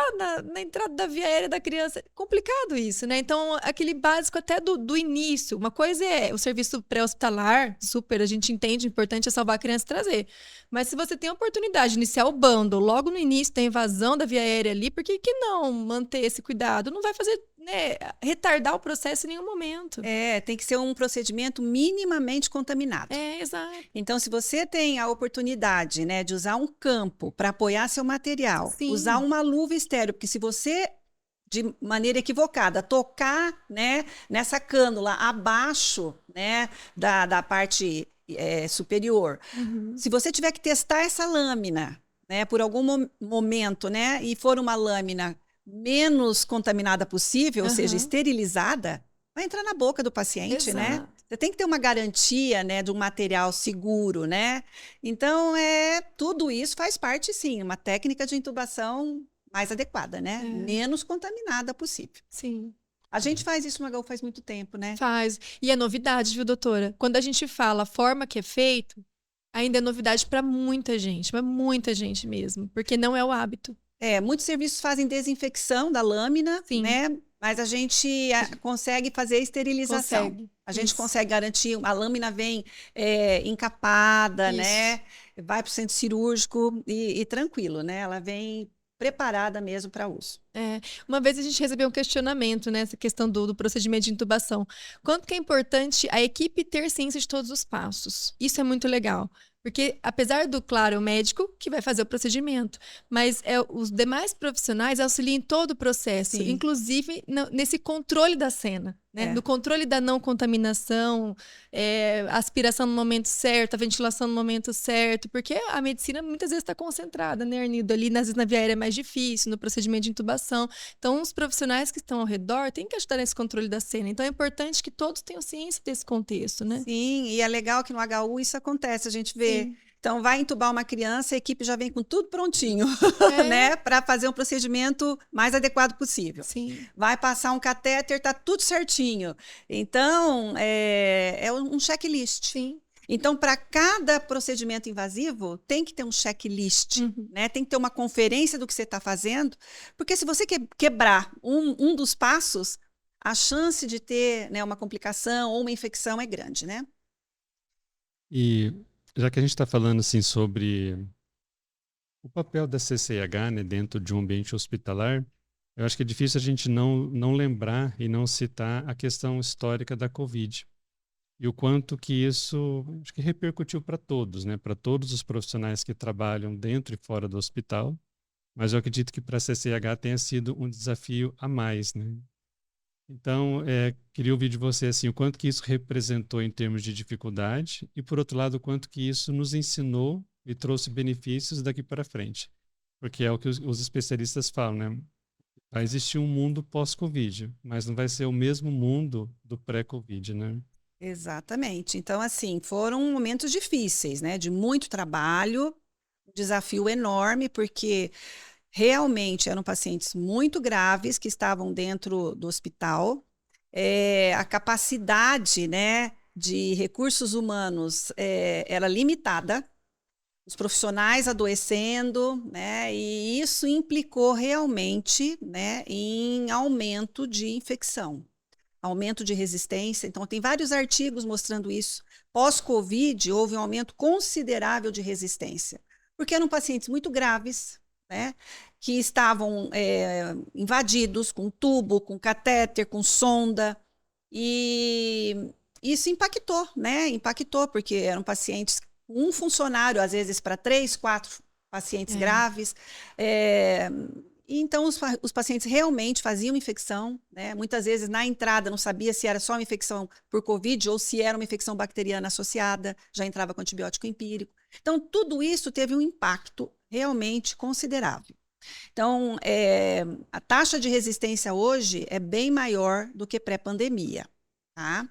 na entrada da via aérea da criança. Complicado isso, né? Então, aquele básico até do início. Uma coisa é o serviço pré-hospitalar, super, a gente entende, o importante é salvar a criança e trazer. Mas se você tem a oportunidade de iniciar o bundle logo no início da invasão da via aérea ali, por que não manter esse cuidado? Não vai fazer, né, retardar o processo em nenhum momento. Tem que ser um procedimento minimamente contaminado. Exato. Então, se você tem a oportunidade, né, de usar um campo para apoiar seu material, Sim. usar uma luva estéreo, porque se você, de maneira equivocada, tocar, né, nessa cânula abaixo, né, da parte superior, se você tiver que testar essa lâmina, né, por algum momento, né, e for uma lâmina menos contaminada possível, ou seja, esterilizada, vai entrar na boca do paciente, né? Você tem que ter uma garantia, né, de um material seguro, né? Então, tudo isso faz parte, sim, uma técnica de intubação mais adequada, né? Menos contaminada possível. Sim. A gente faz isso no HU faz muito tempo, né? Faz. E é novidade, viu, doutora? Quando a gente fala a forma que é feito, ainda é novidade para muita gente, mas muita gente mesmo, porque não é o hábito. Muitos serviços fazem desinfecção da lâmina, Sim. né? Mas a gente consegue fazer a esterilização. A gente consegue garantir, a lâmina vem encapada, né? Vai para o centro cirúrgico e tranquilo, né? Ela vem preparada mesmo para uso. Uma vez a gente recebeu um questionamento, né? Essa questão do procedimento de intubação. Quanto que é importante a equipe ter ciência de todos os passos? Isso é muito legal. Porque, apesar do, claro, o médico que vai fazer o procedimento, mas os demais profissionais auxiliam em todo o processo, Sim. inclusive nesse controle da cena, né? No controle da não contaminação, a aspiração no momento certo, a ventilação no momento certo, porque a medicina muitas vezes está concentrada, né, Arnido? Ali, às vezes, na via aérea é mais difícil, no procedimento de intubação. situação. Então, os profissionais que estão ao redor têm que ajudar nesse controle da cena. Então, é importante que todos tenham ciência desse contexto, né? Sim, e é legal que no HU isso acontece, a gente vê. Sim. Então, vai entubar uma criança, a equipe já vem com tudo prontinho, É. né? Para fazer um procedimento mais adequado possível. Sim. Vai passar um catéter, tá tudo certinho. Então, é um checklist. Sim. Então, para cada procedimento invasivo, tem que ter um checklist, né? Tem que ter uma conferência do que você está fazendo, porque se você quebrar um dos passos, a chance de ter, né, uma complicação ou uma infecção é grande, né? E já que a gente está falando assim sobre o papel da CCIH, né, dentro de um ambiente hospitalar, eu acho que é difícil a gente não lembrar e não citar a questão histórica da Covid. E o quanto que isso, acho que repercutiu para todos, né, para todos os profissionais que trabalham dentro e fora do hospital. Mas eu acredito que para a CCIH tenha sido um desafio a mais, né? Então, queria ouvir de você assim, o quanto que isso representou em termos de dificuldade e, por outro lado, o quanto que isso nos ensinou e trouxe benefícios daqui para frente. Porque é o que os especialistas falam, né? Vai existir um mundo pós-Covid, mas não vai ser o mesmo mundo do pré-Covid, né? Exatamente. Então, assim, foram momentos difíceis, né? De muito trabalho, um desafio enorme, porque realmente eram pacientes muito graves que estavam dentro do hospital. A capacidade, né, de recursos humanos era limitada, os profissionais adoecendo, né, e isso implicou realmente, né, em aumento de infecção, aumento de resistência. Então, tem vários artigos mostrando isso. Pós-Covid, houve um aumento considerável de resistência, porque eram pacientes muito graves, né, que estavam invadidos com tubo, com catéter, com sonda, e isso impactou, né? Impactou, porque eram pacientes, um funcionário, às vezes, para 3, 4 pacientes graves. Então, os pacientes realmente faziam infecção, né? Muitas vezes, na entrada, não sabia se era só uma infecção por Covid ou se era uma infecção bacteriana associada, já entrava com antibiótico empírico. Então, tudo isso teve um impacto realmente considerável. Então, a taxa de resistência hoje é bem maior do que pré-pandemia, tá?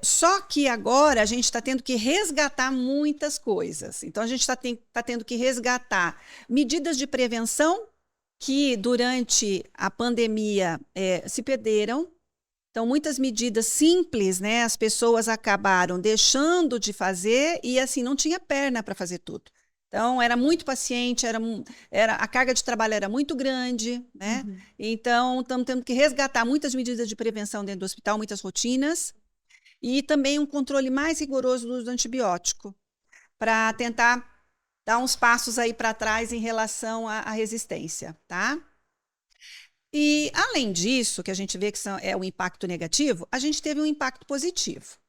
Só que agora a gente está tendo que resgatar muitas coisas. Então, a gente está tendo que resgatar medidas de prevenção que durante a pandemia se perderam. Então, muitas medidas simples, né, as pessoas acabaram deixando de fazer e, assim, não tinha perna para fazer tudo. Então, era muito paciente, a carga de trabalho era muito grande, né? Então, estamos tendo que resgatar muitas medidas de prevenção dentro do hospital, muitas rotinas, e também um controle mais rigoroso do uso do antibiótico, para tentar dar uns passos aí para trás em relação à resistência, tá? E, além disso, que a gente vê que é o impacto negativo, a gente teve um impacto positivo.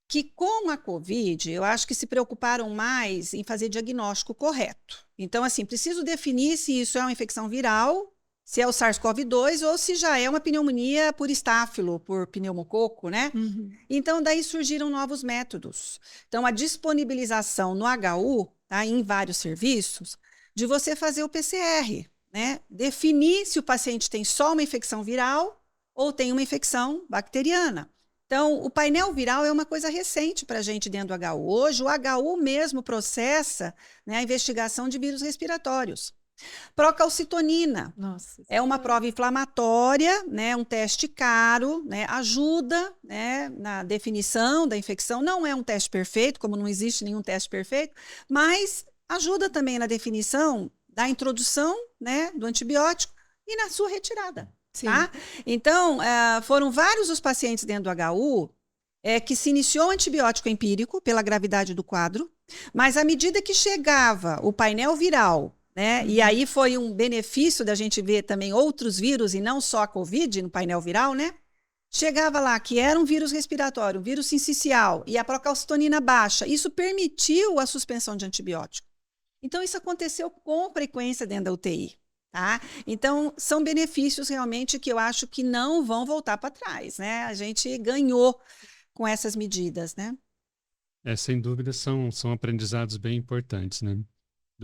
Que com a Covid, eu acho que se preocuparam mais em fazer diagnóstico correto. Então, assim, preciso definir se isso é uma infecção viral, se é o SARS-CoV-2 ou se já é uma pneumonia por estáfilo, por pneumococo, né? Então, daí surgiram novos métodos. Então, a disponibilização no HU, tá, em vários serviços, de você fazer o PCR, né? Definir se o paciente tem só uma infecção viral ou tem uma infecção bacteriana. Então, o painel viral é uma coisa recente para a gente dentro do HU. Hoje, o HU mesmo processa, né, a investigação de vírus respiratórios. Procalcitonina é uma prova inflamatória, né, um teste caro, né, ajuda, né, na definição da infecção. Não é um teste perfeito, como não existe nenhum teste perfeito, mas ajuda também na definição da introdução, né, do antibiótico e na sua retirada. Tá? Então, foram vários os pacientes dentro do HU que se iniciou o antibiótico empírico pela gravidade do quadro, mas à medida que chegava o painel viral, né, e aí foi um benefício da gente ver também outros vírus e não só a Covid no painel viral, né? Chegava lá que era um vírus respiratório, um vírus sincicial e a procalcitonina baixa. Isso permitiu a suspensão de antibiótico. Então, isso aconteceu com frequência dentro da UTI. Tá? Então, são benefícios realmente que eu acho que não vão voltar para trás, né? A gente ganhou com essas medidas, né? Sem dúvida, são aprendizados bem importantes, né?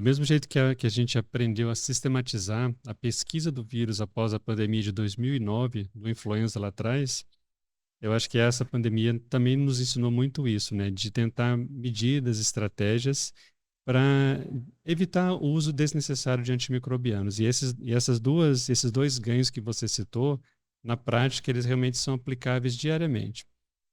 Do mesmo jeito que a gente aprendeu a sistematizar a pesquisa do vírus após a pandemia de 2009, do influenza lá atrás, eu acho que essa pandemia também nos ensinou muito isso, né? De tentar medidas, estratégias para evitar o uso desnecessário de antimicrobianos. E esses dois ganhos que você citou, na prática, eles realmente são aplicáveis diariamente.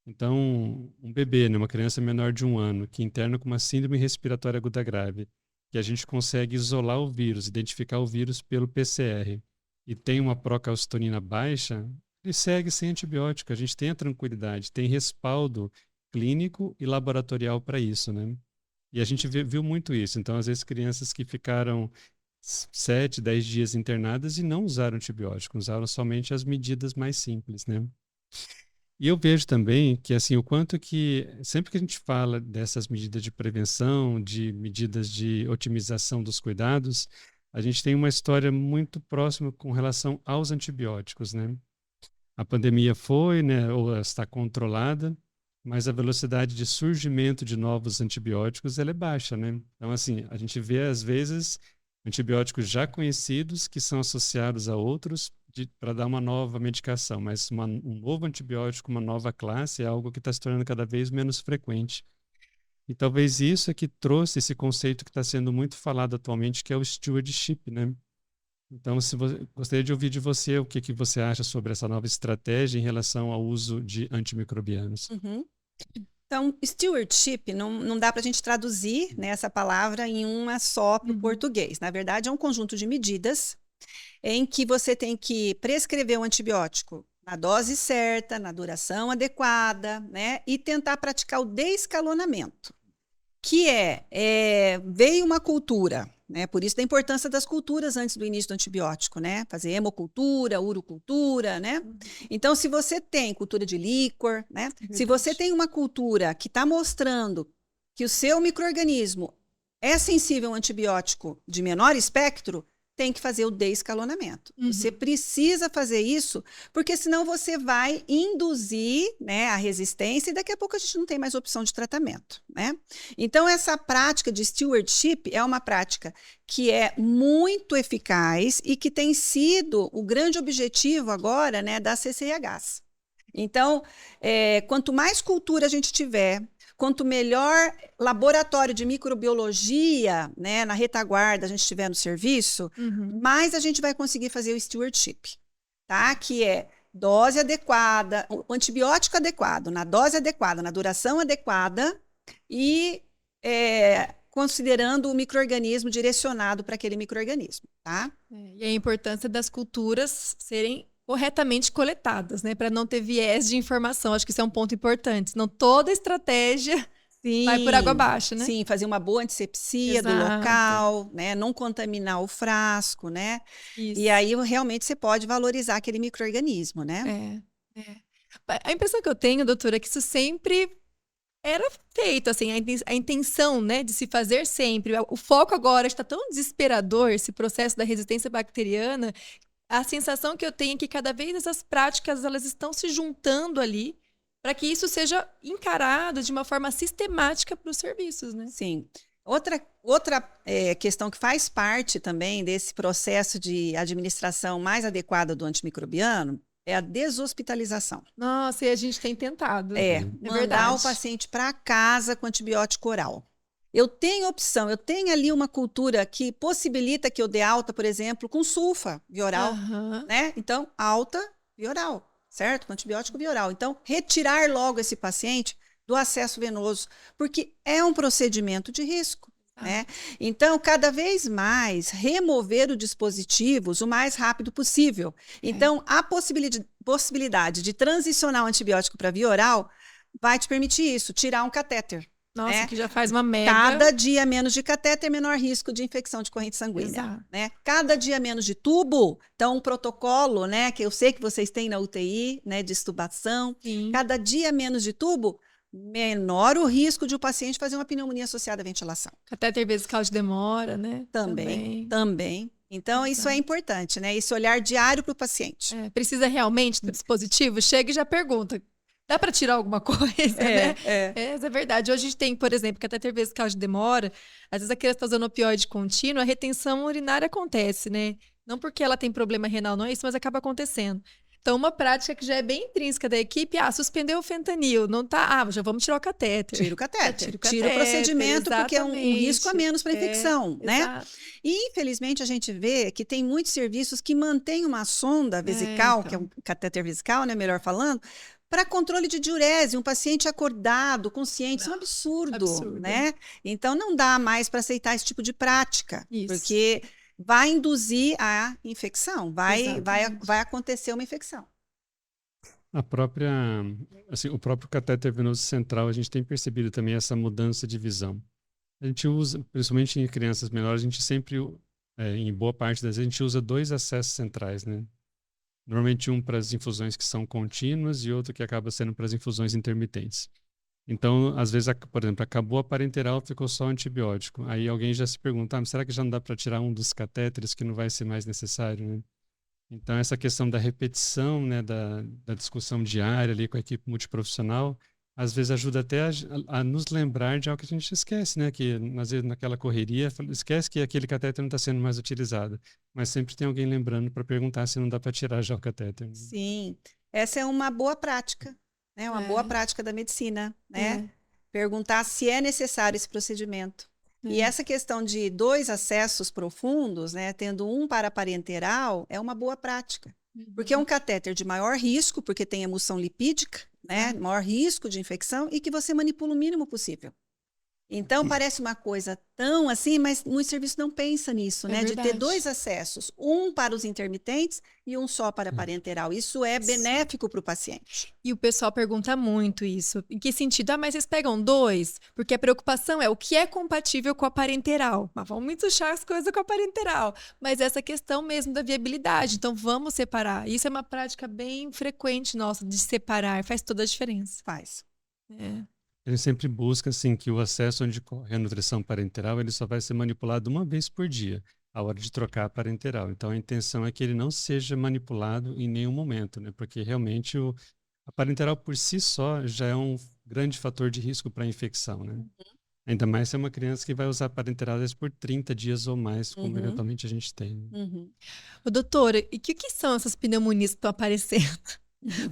Então, um bebê, né, uma criança menor de 1 ano, que interna com uma síndrome respiratória aguda grave, que a gente consegue isolar o vírus, identificar o vírus pelo PCR, e tem uma procalcitonina baixa, ele segue sem antibiótico. A gente tem a tranquilidade, tem respaldo clínico e laboratorial para isso, né? E a gente viu muito isso. Então, às vezes, crianças que ficaram 7, 10 dias internadas e não usaram antibiótico, usaram somente as medidas mais simples, né? E eu vejo também que, assim, o quanto que, sempre que a gente fala dessas medidas de prevenção, de medidas de otimização dos cuidados, a gente tem uma história muito próxima com relação aos antibióticos, né? A pandemia foi, né, ou está controlada, mas a velocidade de surgimento de novos antibióticos ela é baixa, né? Então, assim, a gente vê, às vezes, antibióticos já conhecidos que são associados a outros para dar uma nova medicação, mas um novo antibiótico, uma nova classe, é algo que está se tornando cada vez menos frequente. E talvez isso é que trouxe esse conceito que está sendo muito falado atualmente, que é o stewardship, né? Então, gostaria de ouvir de você o que você acha sobre essa nova estratégia em relação ao uso de antimicrobianos. Uhum. Então, stewardship não dá para a gente traduzir, né, essa palavra em uma só para o português. Na verdade, é um conjunto de medidas em que você tem que prescrever um antibiótico na dose certa, na duração adequada, né, e tentar praticar o descalonamento, que veio uma cultura, né, por isso da importância das culturas antes do início do antibiótico, né, fazer hemocultura, urocultura, né. Então, se você tem cultura de líquor, né, se você tem uma cultura que está mostrando que o seu micro-organismo é sensível a um antibiótico de menor espectro, tem que fazer o descalonamento. Você precisa fazer isso, porque senão você vai induzir, né, a resistência e daqui a pouco a gente não tem mais opção de tratamento, né? Então, essa prática de stewardship é uma prática que é muito eficaz e que tem sido o grande objetivo agora, né, das CCIHs. Então, quanto mais cultura a gente tiver, quanto melhor laboratório de microbiologia, né, na retaguarda a gente tiver no serviço, mais a gente vai conseguir fazer o stewardship, tá? Que é dose adequada, o antibiótico adequado, na dose adequada, na duração adequada e considerando o micro-organismo direcionado para aquele micro-organismo, tá? E a importância das culturas serem corretamente coletadas, né? Para não ter viés de informação. Acho que isso é um ponto importante. Senão toda estratégia vai por água abaixo, né? Sim, fazer uma boa antisepsia do local, né? Não contaminar o frasco, né? Isso. E aí realmente você pode valorizar aquele micro-organismo, né? A impressão que eu tenho, doutora, é que isso sempre era feito, assim, a intenção, né, de se fazer sempre. O foco agora está tão desesperador, esse processo da resistência bacteriana. A sensação que eu tenho é que cada vez essas práticas elas estão se juntando ali para que isso seja encarado de uma forma sistemática para os serviços, né? Sim. Outra questão que faz parte também desse processo de administração mais adequada do antimicrobiano é a deshospitalização. Nossa, e a gente tem tentado. Mandar o paciente para casa com antibiótico oral. Eu tenho opção, eu tenho ali uma cultura que possibilita que eu dê alta, por exemplo, com sulfa vioral, né? Então, alta vioral, certo? Com antibiótico vioral. Então, retirar logo esse paciente do acesso venoso, porque é um procedimento de risco, né? Então, cada vez mais, remover os dispositivos o mais rápido possível. Então, a possibilidade de transicionar o antibiótico para via oral vai te permitir isso, tirar um catéter. Nossa, que já faz uma mega... Cada dia menos de catéter, menor risco de infecção de corrente sanguínea. Né? Cada dia menos de tubo, então um protocolo, né, que eu sei que vocês têm na UTI, né, de extubação. Sim. Cada dia menos de tubo, menor o risco de o paciente fazer uma pneumonia associada à ventilação. Catéter vesical de demora, né? Também. Então, isso é importante, né? Esse olhar diário para o paciente. Precisa realmente do dispositivo? Chega e já pergunta. Dá para tirar alguma coisa, né? É. Isso é verdade. Hoje a gente tem, por exemplo, catéter vesical de demora, às vezes a criança está usando opioide contínuo, a retenção urinária acontece, né? Não porque ela tem problema renal, não é isso, mas acaba acontecendo. Então, uma prática que já é bem intrínseca da equipe, suspendeu o fentanil, não tá, já vamos tirar o catéter. Tira o catéter, Tira o tira o procedimento, porque é um exatamente. risco a menos para infecção, né? Exato. E, infelizmente, a gente vê que tem muitos serviços que mantêm uma sonda vesical, que é um catéter vesical, né, melhor falando, para controle de diurese, um paciente acordado, consciente, isso é um absurdo, né? Então, não dá mais para aceitar esse tipo de prática, porque vai induzir a infecção, vai acontecer uma infecção. A própria, assim, o próprio catéter venoso central, a gente tem percebido também essa mudança de visão. A gente usa, principalmente em crianças menores, a gente sempre, em boa parte das vezes, a gente usa 2 acessos centrais, né? Normalmente um para as infusões que são contínuas e outro que acaba sendo para as infusões intermitentes. Então, às vezes, por exemplo, acabou a parenteral, ficou só o antibiótico. Aí alguém já se pergunta, será que já não dá para tirar um dos catéteres que não vai ser mais necessário, né? Então, essa questão da repetição, né, da discussão diária ali com a equipe multiprofissional, às vezes ajuda até a nos lembrar de algo que a gente esquece, né? Que às vezes naquela correria, esquece que aquele catéter não está sendo mais utilizado. Mas sempre tem alguém lembrando para perguntar se não dá para tirar já o catéter. Né? Sim, essa é uma boa prática, né? Uma boa prática da medicina, né? Perguntar se é necessário esse procedimento. E essa questão de 2 acessos profundos, né? Tendo um paraparenteral, é uma boa prática. Porque é um catéter de maior risco, porque tem emulsão lipídica, né? Maior risco de infecção e que você manipula o mínimo possível. Então, parece uma coisa tão assim, mas muitos serviços não pensam nisso, né? De ter 2 acessos, um para os intermitentes e um só para a parenteral. Isso é benéfico para o paciente. E o pessoal pergunta muito isso. Em que sentido? Mas vocês pegam 2? Porque a preocupação é o que é compatível com a parenteral. Mas vamos entuchar as coisas com a parenteral. Mas essa questão mesmo da viabilidade. Então, vamos separar. Isso é uma prática bem frequente nossa, de separar. Faz toda a diferença. Faz. A gente sempre busca, assim, que o acesso onde corre a nutrição parenteral, ele só vai ser manipulado uma vez por dia, a hora de trocar a parenteral. Então, a intenção é que ele não seja manipulado em nenhum momento, né? Porque realmente a parenteral por si só já é um grande fator de risco para a infecção, né? Ainda mais se é uma criança que vai usar parenteral por 30 dias ou mais, como eventualmente a gente tem. Ô, doutora, e o que são essas pneumonias que estão aparecendo?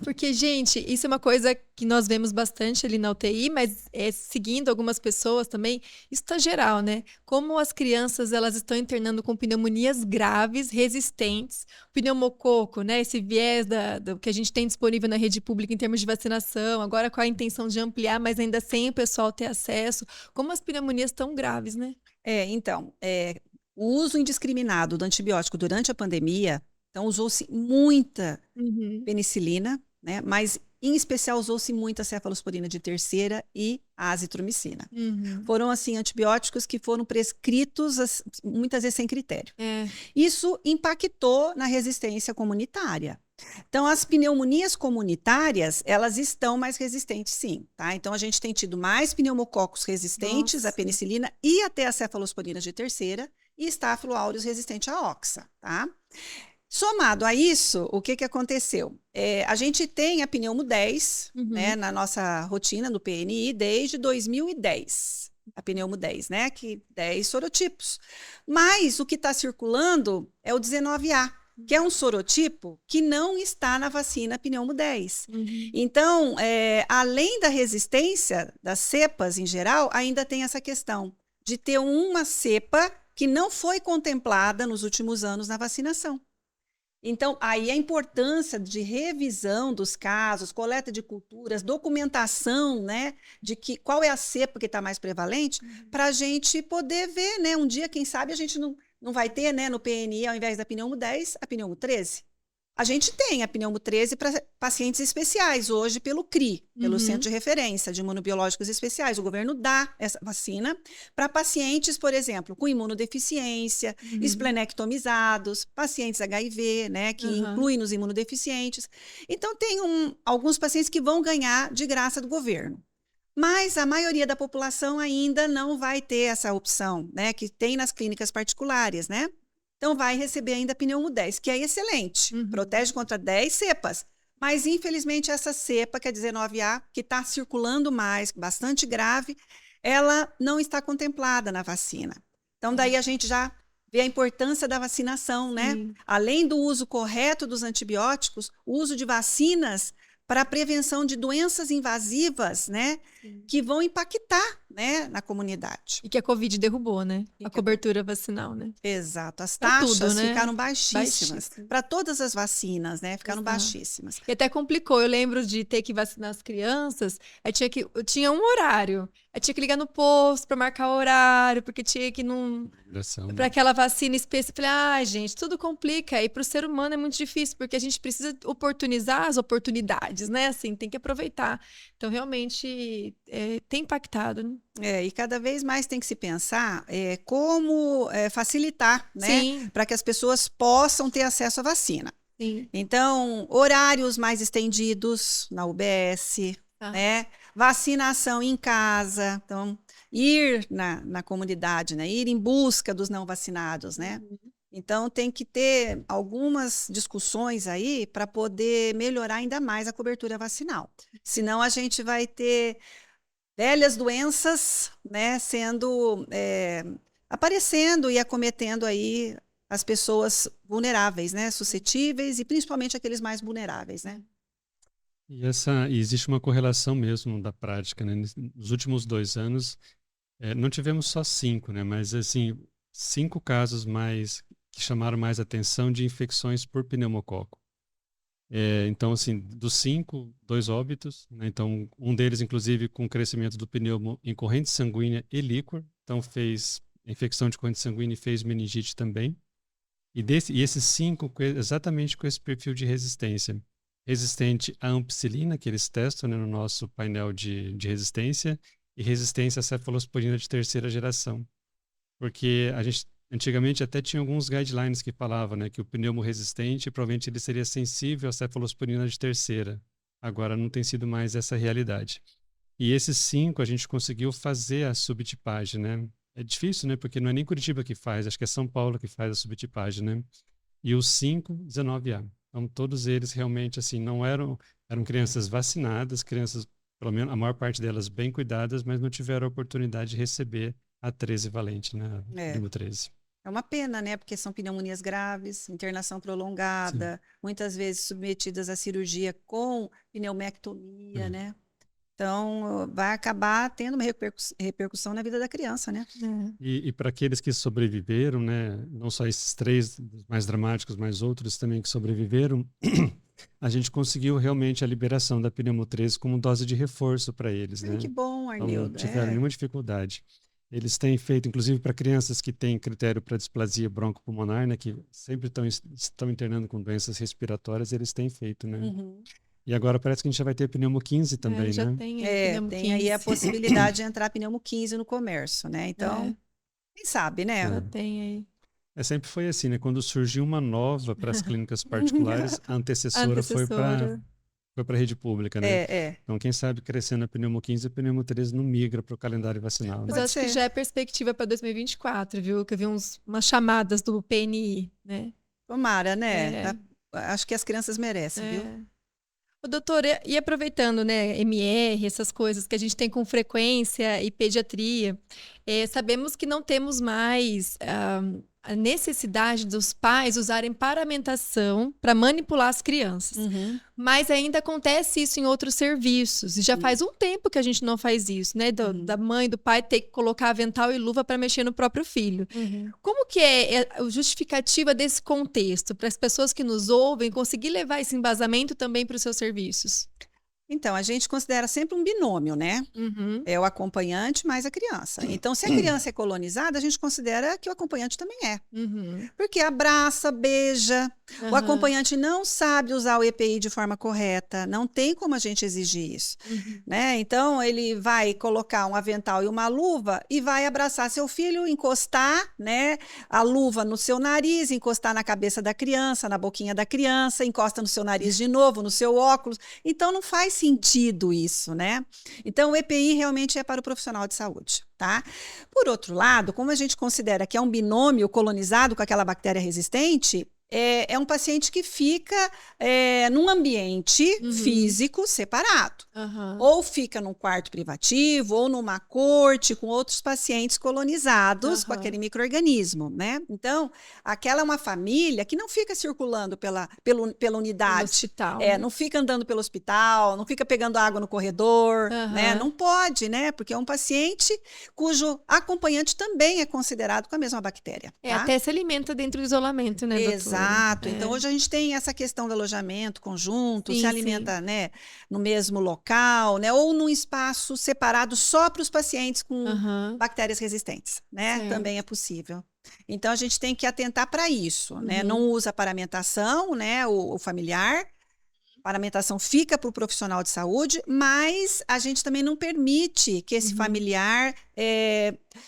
Porque, gente, isso é uma coisa que nós vemos bastante ali na UTI, mas seguindo algumas pessoas também, isso está geral, né? Como as crianças, elas estão internando com pneumonias graves, resistentes, pneumococo, né? Esse viés do que a gente tem disponível na rede pública em termos de vacinação, agora com a intenção de ampliar, mas ainda sem o pessoal ter acesso. Como as pneumonias estão graves, né? Então, o uso indiscriminado do antibiótico durante a pandemia, então usou-se muita penicilina, né? Mas em especial usou-se muita cefalosporina de terceira e a azitromicina. Foram assim antibióticos que foram prescritos muitas vezes sem critério. Isso impactou na resistência comunitária. Então, as pneumonias comunitárias, elas estão mais resistentes, sim, tá? Então, a gente tem tido mais pneumococos resistentes à penicilina e até a cefalosporina de terceira e Staphylo aureus resistente à oxa, tá? Somado a isso, o que aconteceu? A gente tem a pneumo 10, né, na nossa rotina no PNI desde 2010. A pneumo 10, né? Que 10 sorotipos. Mas o que está circulando é o 19A, que é um sorotipo que não está na vacina pneumo 10. Então, além da resistência das cepas em geral, ainda tem essa questão de ter uma cepa que não foi contemplada nos últimos anos na vacinação. Então, aí a importância de revisão dos casos, coleta de culturas, documentação, né, de qual é a cepa que está mais prevalente, para a gente poder ver, né, um dia, quem sabe, a gente não vai ter, né, no PNI, ao invés da pneumo 10, a pneumo 13. A gente tem a pneumo 13 para pacientes especiais, hoje pelo CRI, pelo Centro de Referência de Imunobiológicos Especiais. O governo dá essa vacina para pacientes, por exemplo, com imunodeficiência, esplenectomizados, pacientes HIV, né, que incluem nos imunodeficientes. Então, tem alguns pacientes que vão ganhar de graça do governo. Mas a maioria da população ainda não vai ter essa opção, né, que tem nas clínicas particulares, né? Então, vai receber ainda a pneumo 10, que é excelente. Protege contra 10 cepas. Mas, infelizmente, essa cepa, que é 19A, que está circulando mais, bastante grave, ela não está contemplada na vacina. Então, daí a gente já vê a importância da vacinação, né? Sim. Além do uso correto dos antibióticos, o uso de vacinas para a prevenção de doenças invasivas, né? Sim. Que vão impactar, né, na comunidade. E que a Covid derrubou, né? A cobertura vacinal, né? Exato. As Pra taxas tudo, né? ficaram baixíssimas. Baixíssimo. Para todas as vacinas, né? Ficaram Exato. baixíssimas. E até complicou. Eu lembro de ter que vacinar as crianças. Eu tinha um horário. Aí tinha que ligar no posto para marcar o horário, porque tinha que não. Para aquela vacina específica. Falei, ai, gente, tudo complica. E para o ser humano é muito difícil, porque a gente precisa oportunizar as oportunidades, né? Assim, tem que aproveitar. Então, realmente, tem impactado, né? E cada vez mais tem que se pensar como facilitar, né? Sim. Para que as pessoas possam ter acesso à vacina. Sim. Então, horários mais estendidos na UBS, né? Vacinação em casa, então, ir na comunidade, né? Ir em busca dos não vacinados, né? Então, tem que ter algumas discussões aí para poder melhorar ainda mais a cobertura vacinal. Senão, a gente vai ter velhas doenças, né, aparecendo e acometendo aí as pessoas vulneráveis, né, suscetíveis e principalmente aqueles mais vulneráveis, né? E existe uma correlação mesmo da prática, né? Nos últimos 2 anos, não tivemos só 5, né? Mas, assim, 5 casos que chamaram mais atenção de infecções por pneumococo. Então, assim, dos 5, 2 óbitos, né? Então, um deles, inclusive, com crescimento do pneumo em corrente sanguínea e líquor. Então, fez infecção de corrente sanguínea e fez meningite também. E esses 5, exatamente com esse perfil de resistência. Resistente à ampicilina, que eles testam, né, no nosso painel de resistência, e resistência à cefalosporina de 3ª geração. Porque a gente antigamente até tinha alguns guidelines que falavam, né, que o pneumo resistente provavelmente ele seria sensível à cefalosporina de 3ª. Agora não tem sido mais essa realidade. E esses 5 a gente conseguiu fazer a subtipagem, né? É difícil, né? Porque não é nem Curitiba que faz, acho que é São Paulo que faz a subtipagem, né? E os 5, 19A. Então, todos eles realmente, assim, não eram crianças vacinadas, crianças, pelo menos a maior parte delas bem cuidadas, mas não tiveram a oportunidade de receber a 13 valente, né? Pneumo 13. É uma pena, né? Porque são pneumonias graves, internação prolongada, muitas vezes submetidas à cirurgia com pneumectomia, né? Então, vai acabar tendo uma repercussão na vida da criança, né? E para aqueles que sobreviveram, né? Não só esses 3 mais dramáticos, mas outros também que sobreviveram, a gente conseguiu realmente a liberação da pneumo 13 como dose de reforço para eles, né? Que bom, Arnildo. Então, não tiveram nenhuma dificuldade. Eles têm feito, inclusive para crianças que têm critério para displasia broncopulmonar, né? Que sempre estão internando com doenças respiratórias, eles têm feito, né? E agora parece que a gente já vai ter pneumo 15 também, já né? Tem, pneumo 15. Aí a possibilidade de entrar pneumo 15 no comércio, né? Então, quem sabe, né? Já tem aí. Sempre foi assim, né? Quando surgiu uma nova para as clínicas particulares, a antecessora foi para a rede pública, né? Então, quem sabe crescendo a pneumo 15, a pneumo 13 não migra para o calendário vacinal. Mas acho que já é perspectiva para 2024, viu? Que eu vi umas chamadas do PNI, né? Tomara, né? Acho que as crianças merecem, viu? O doutor, e aproveitando, né, MR, essas coisas que a gente tem com frequência e pediatria, sabemos que não temos mais a necessidade dos pais usarem paramentação para manipular as crianças. Mas ainda acontece isso em outros serviços. E já faz um tempo que a gente não faz isso, né? Da mãe, do pai ter que colocar avental e luva para mexer no próprio filho. Como que é a justificativa desse contexto para as pessoas que nos ouvem conseguir levar esse embasamento também para os seus serviços? Então, a gente considera sempre um binômio, né? É o acompanhante mais a criança. Então, se a criança é colonizada, a gente considera que o acompanhante também é. Porque abraça, beija. O acompanhante não sabe usar o EPI de forma correta. Não tem como a gente exigir isso. Né? Então, ele vai colocar um avental e uma luva e vai abraçar seu filho, encostar, né, a luva no seu nariz, encostar na cabeça da criança, na boquinha da criança, encosta no seu nariz de novo, no seu óculos. Então, não faz sentido isso, né? Então, o EPI realmente é para o profissional de saúde, tá? Por outro lado, como a gente considera que é um binômio colonizado com aquela bactéria resistente, é um paciente que fica num ambiente físico separado. Ou fica num quarto privativo, ou numa corte com outros pacientes colonizados com aquele micro-organismo, né? Então, aquela é uma família que não fica circulando pela unidade. No hospital. Não fica andando pelo hospital, não fica pegando água no corredor, né? Não pode, né? Porque é um paciente cujo acompanhante também é considerado com a mesma bactéria. Tá? Até se alimenta dentro do isolamento, né, doutora? Exato. Então, hoje a gente tem essa questão do alojamento conjunto, se alimenta, né, no mesmo local, né, ou num espaço separado só para os pacientes com bactérias resistentes, né? Também é possível. Então, a gente tem que atentar para isso, né? Não usa paramentação, né, o familiar. Paramentação fica para o profissional de saúde, mas a gente também não permite que esse familiar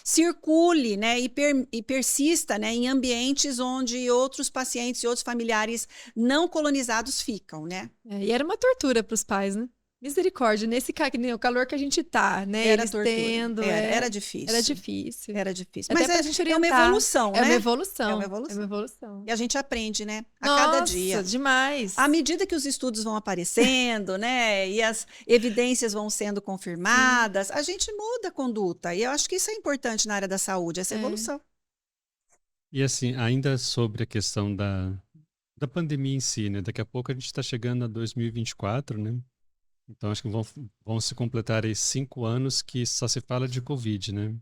circule, né, e persista, né, em ambientes onde outros pacientes e outros familiares não colonizados ficam, né? E era uma tortura para os pais, né? Misericórdia, nesse o calor que a gente tá, né? Era Eles tortura. tendo, Era difícil. Era difícil. Era difícil. Até Mas pra gente é uma orientar. evolução, né? É uma evolução. É uma evolução. É uma evolução. E a gente aprende, né? A cada dia. Nossa, demais. À medida que os estudos vão aparecendo, né? E as evidências vão sendo confirmadas, a gente muda a conduta. E eu acho que isso é importante na área da saúde, essa evolução. E assim, ainda sobre a questão da pandemia em si, né? Daqui a pouco a gente está chegando a 2024, né? Então, acho que vão se completar aí 5 anos que só se fala de Covid, né?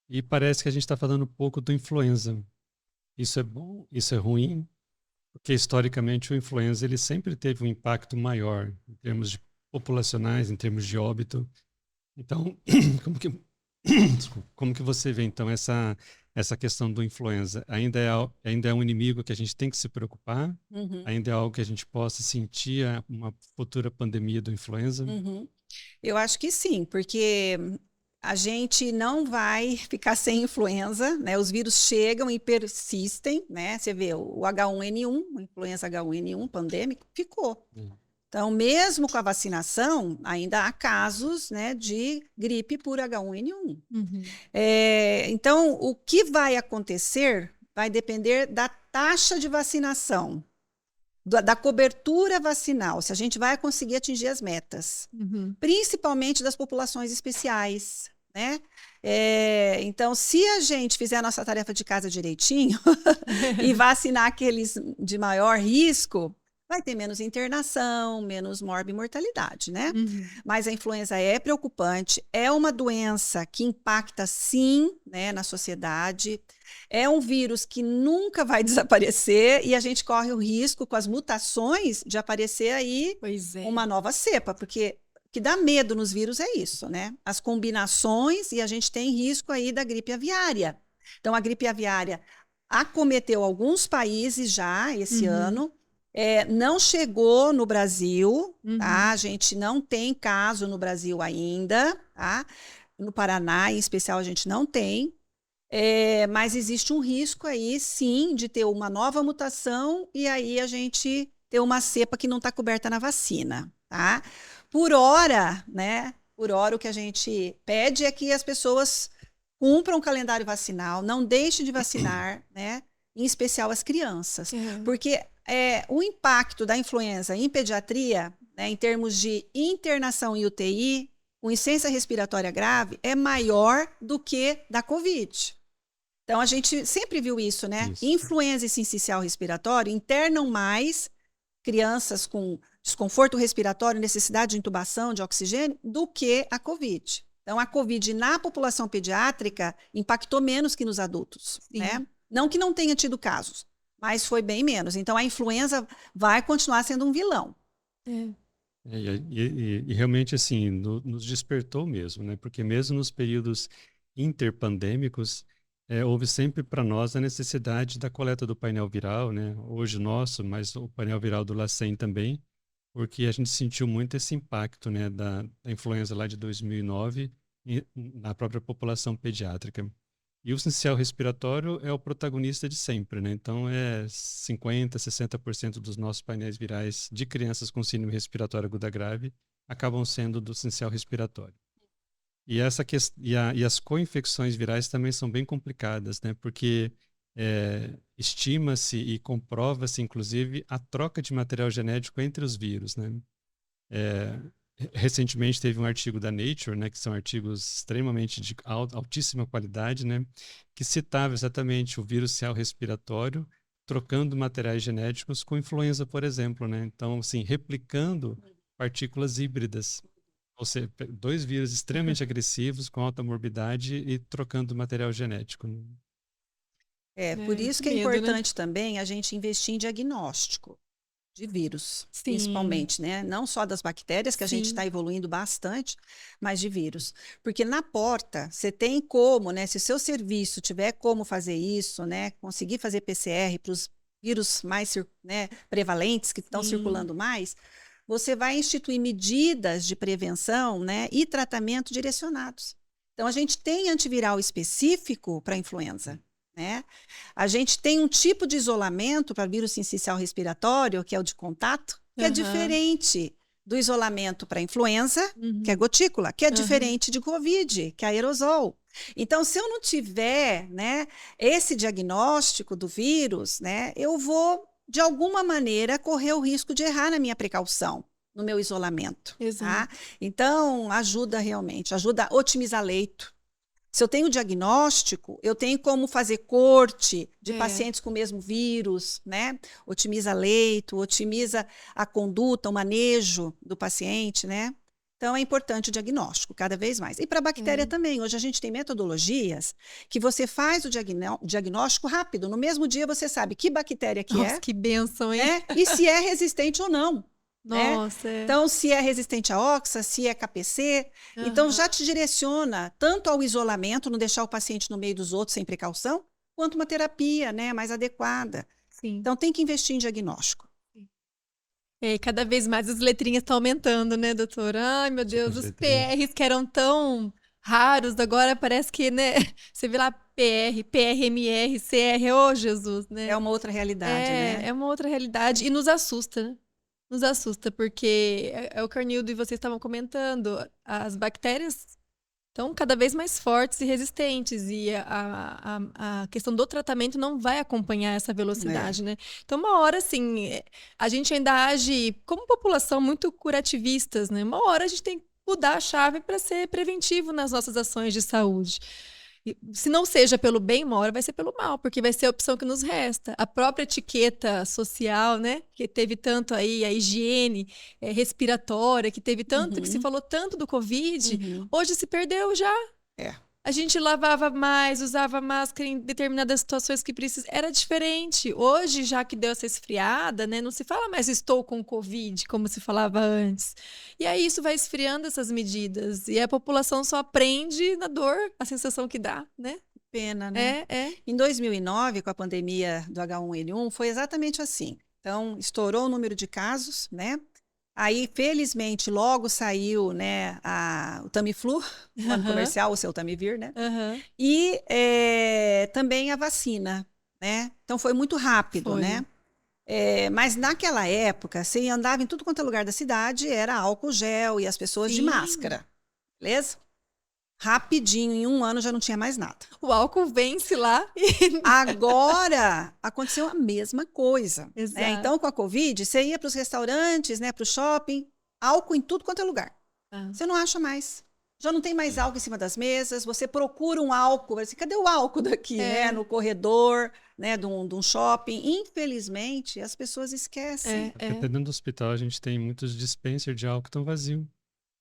E parece que a gente está falando um pouco do influenza. Isso é bom, isso é ruim, porque historicamente o influenza ele sempre teve um impacto maior em termos de populacionais, em termos de óbito. Então, como que você vê então essa questão do influenza? Ainda é um inimigo que a gente tem que se preocupar? Ainda é algo que a gente possa sentir uma futura pandemia do influenza? Eu acho que sim, porque a gente não vai ficar sem influenza, né? Os vírus chegam e persistem, né? Você vê o H1N1, o influenza H1N1 pandêmico, ficou. Então, mesmo com a vacinação, ainda há casos, né, de gripe por H1N1. Então, o que vai acontecer vai depender da taxa de vacinação, da cobertura vacinal, se a gente vai conseguir atingir as metas, principalmente das populações especiais, né? Então, se a gente fizer a nossa tarefa de casa direitinho e vacinar aqueles de maior risco, vai ter menos internação, menos morbimortalidade, né? Mas a influenza é preocupante, é uma doença que impacta, sim, né, na sociedade. É um vírus que nunca vai desaparecer e a gente corre o risco, com as mutações, de aparecer aí uma nova cepa, porque o que dá medo nos vírus é isso, né? As combinações, e a gente tem risco aí da gripe aviária. Então, a gripe aviária acometeu alguns países já esse ano. Não chegou no Brasil, tá? A gente não tem caso no Brasil ainda, tá? No Paraná, em especial, a gente não tem. Mas existe um risco aí, sim, de ter uma nova mutação e aí a gente ter uma cepa que não está coberta na vacina, tá? Por hora, né? Por hora, o que a gente pede é que as pessoas cumpram o calendário vacinal, não deixem de vacinar, né? Em especial as crianças, porque o impacto da influenza em pediatria, né, em termos de internação em UTI, com insuficiência respiratória grave, é maior do que da Covid. Então, a gente sempre viu isso, né? Isso. Influenza e sincicial respiratório internam mais crianças com desconforto respiratório, necessidade de intubação, de oxigênio, do que a Covid. Então, a Covid na população pediátrica impactou menos que nos adultos, né? Não que não tenha tido casos, mas foi bem menos. Então, a influenza vai continuar sendo um vilão. E realmente, assim, nos despertou mesmo, né? Porque mesmo nos períodos interpandêmicos, houve sempre para nós a necessidade da coleta do painel viral, né? Hoje nosso, mas o painel viral do LACEN também, porque a gente sentiu muito esse impacto, né, da influenza lá de 2009 na própria população pediátrica. E o sincicial respiratório é o protagonista de sempre, né? Então, 50%, 60% dos nossos painéis virais de crianças com síndrome respiratória aguda grave acabam sendo do sincicial respiratório. E as co-infecções virais também são bem complicadas, né? Porque estima-se e comprova-se, inclusive, a troca de material genético entre os vírus, né? Recentemente teve um artigo da Nature, né, que são artigos extremamente de altíssima qualidade, né, que citava exatamente o vírus sial respiratório trocando materiais genéticos com influenza, por exemplo, né? Então, assim, replicando partículas híbridas. Ou seja, 2 vírus extremamente agressivos, com alta morbidade e trocando material genético. Por isso que é medo, importante né? também a gente investir em diagnóstico de vírus, Sim. principalmente, né? Não só das bactérias, que a gente Sim. está evoluindo bastante, mas de vírus. Porque na porta, você tem como, né? Se o seu serviço tiver como fazer isso, né? Conseguir fazer PCR para os vírus mais, né, prevalentes, que estão Sim. circulando mais, você vai instituir medidas de prevenção, né? E tratamento direcionados. Então, a gente tem antiviral específico para influenza, né? A gente tem um tipo de isolamento para vírus sincicial respiratório, que é o de contato, que é diferente do isolamento para influenza, que é gotícula, que é diferente de Covid, que é aerosol. Então, se eu não tiver, né, esse diagnóstico do vírus, né, eu vou, de alguma maneira, correr o risco de errar na minha precaução, no meu isolamento. Exato. Tá? Então, ajuda realmente, ajuda a otimizar leito. Se eu tenho diagnóstico, eu tenho como fazer corte de pacientes com o mesmo vírus, né? Otimiza leito, otimiza a conduta, o manejo do paciente, né? Então, é importante o diagnóstico, cada vez mais. E para a bactéria também. Hoje a gente tem metodologias que você faz o diagnóstico rápido. No mesmo dia você sabe que bactéria que Nossa, que bênção, hein? e se é resistente ou não. Nossa, Então, se é resistente a oxa, se é KPC, então já te direciona tanto ao isolamento, não deixar o paciente no meio dos outros sem precaução, quanto uma terapia, né, mais adequada. Sim. Então, tem que investir em diagnóstico. Cada vez mais as letrinhas estão aumentando, né, doutora? Ai, meu Deus, os PRs que eram tão raros, agora parece que, né, você vê lá PR, PRMR, CR, ô Jesus, né? É uma outra realidade, né? É uma outra realidade e nos assusta, né? Nos assusta, porque é o que o Arnildo e vocês estavam comentando, as bactérias estão cada vez mais fortes e resistentes, e a questão do tratamento não vai acompanhar essa velocidade, né? Então, uma hora, assim, a gente ainda age como população muito curativistas, né? Uma hora a gente tem que mudar a chave para ser preventivo nas nossas ações de saúde. E, se não seja pelo bem, uma hora vai ser pelo mal, porque vai ser a opção que nos resta. A própria etiqueta social, né? Que teve tanto aí, a higiene respiratória, que teve tanto, que se falou tanto do Covid, hoje se perdeu já. A gente lavava mais, usava máscara em determinadas situações que precisa. Era diferente. Hoje, já que deu essa esfriada, né? Não se fala mais estou com Covid, como se falava antes. E aí isso vai esfriando essas medidas. E a população só aprende na dor, a sensação que dá, né? Pena, né? Em 2009, com a pandemia do H1N1, foi exatamente assim. Então, estourou o número de casos, né? Aí, felizmente, logo saiu, né, o Tamiflu, no comercial, o seu Tamivir, né? E também a vacina, né? Então, foi muito rápido, né? Mas naquela época, você andava em tudo quanto é lugar da cidade, era álcool gel e as pessoas de máscara, beleza? Rapidinho, em 1 ano já não tinha mais nada. O álcool vence lá. Agora, aconteceu a mesma coisa. Exato. Né? Então, com a Covid, você ia para os restaurantes, né, para o shopping, álcool em tudo quanto é lugar. Você não acha mais. Já não tem mais álcool em cima das mesas, você procura um álcool, assim, cadê o álcool daqui, né? No corredor, né, de um shopping. Infelizmente, as pessoas esquecem. Até dentro do hospital a gente tem muitos dispensers de álcool que estão vazios.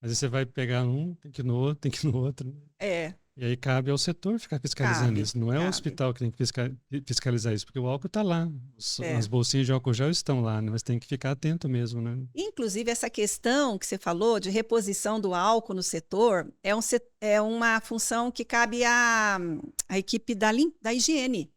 Mas aí você vai pegar um, tem que ir no outro, tem que ir no outro. E aí cabe ao setor ficar fiscalizando isso. Não é o hospital que tem que fiscalizar isso, porque o álcool está lá. As bolsinhas de álcool gel estão lá, né? Mas tem que ficar atento mesmo, né? Inclusive, essa questão que você falou de reposição do álcool no setor é uma função que cabe à equipe da higiene.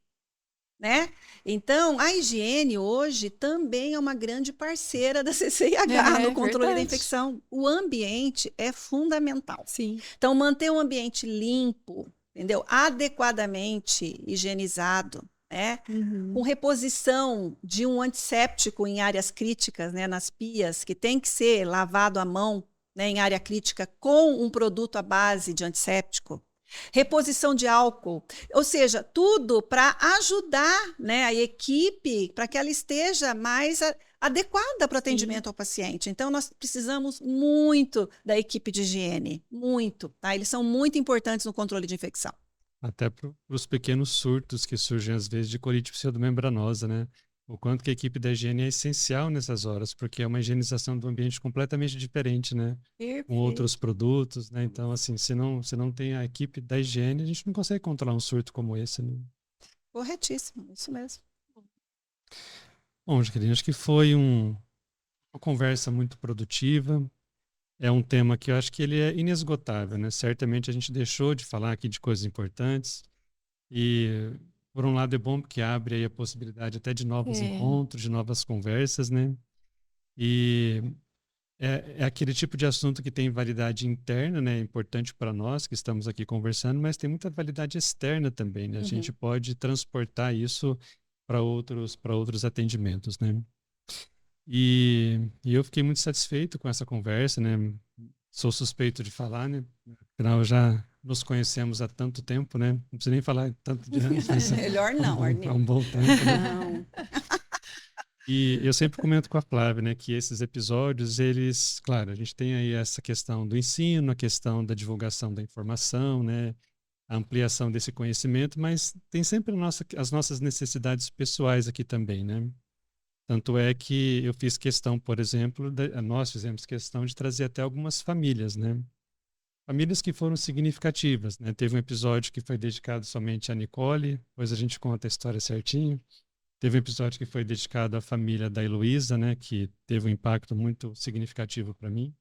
Né? Então, a higiene hoje também é uma grande parceira da CCIH no controle da infecção. O ambiente é fundamental. Sim. Então, manter um ambiente limpo, entendeu? Adequadamente higienizado, né? Com reposição de um antisséptico em áreas críticas, né? Nas pias, que tem que ser lavado à mão, né? Em área crítica com um produto à base de antisséptico. reposição de álcool, ou seja, tudo para ajudar, né, a equipe para que ela esteja mais adequada para o atendimento ao paciente. Então, nós precisamos muito da equipe de higiene, muito, tá? Eles são muito importantes no controle de infecção. Até para os pequenos surtos que surgem às vezes de colite pseudomembranosa, né? O quanto que a equipe da higiene é essencial nessas horas, porque é uma higienização do ambiente completamente diferente, né? Perfeito. Com outros produtos, né? Então, assim, se não tem a equipe da higiene, a gente não consegue controlar um surto como esse, né? Corretíssimo, isso mesmo. Bom, Jaqueline, acho que foi uma conversa muito produtiva. É um tema que eu acho que ele é inesgotável, né? Certamente a gente deixou de falar aqui de coisas importantes e, por um lado, é bom porque abre aí a possibilidade até de novos encontros, de novas conversas, né? E é aquele tipo de assunto que tem validade interna, né? É importante para nós que estamos aqui conversando, mas tem muita validade externa também, né? A gente pode transportar isso para outros atendimentos, né? E eu fiquei muito satisfeito com essa conversa, né? Sou suspeito de falar, né? Afinal, já nos conhecemos há tanto tempo, né? Não preciso nem falar tanto de anos, mas Melhor não, Arnildo. há um bom tempo, né? Não. E eu sempre comento com a Flávia, né, que esses episódios, eles, claro, a gente tem aí essa questão do ensino, a questão da divulgação da informação, né, a ampliação desse conhecimento, mas tem sempre as nossas necessidades pessoais aqui também, né? Tanto é que eu fiz questão, por exemplo, nós fizemos questão de trazer até algumas famílias, né? Famílias que foram significativas, né? Teve um episódio que foi dedicado somente a Nicole, depois a gente conta a história certinho. Teve um episódio que foi dedicado à família da Heloísa, né? Que teve um impacto muito significativo para mim.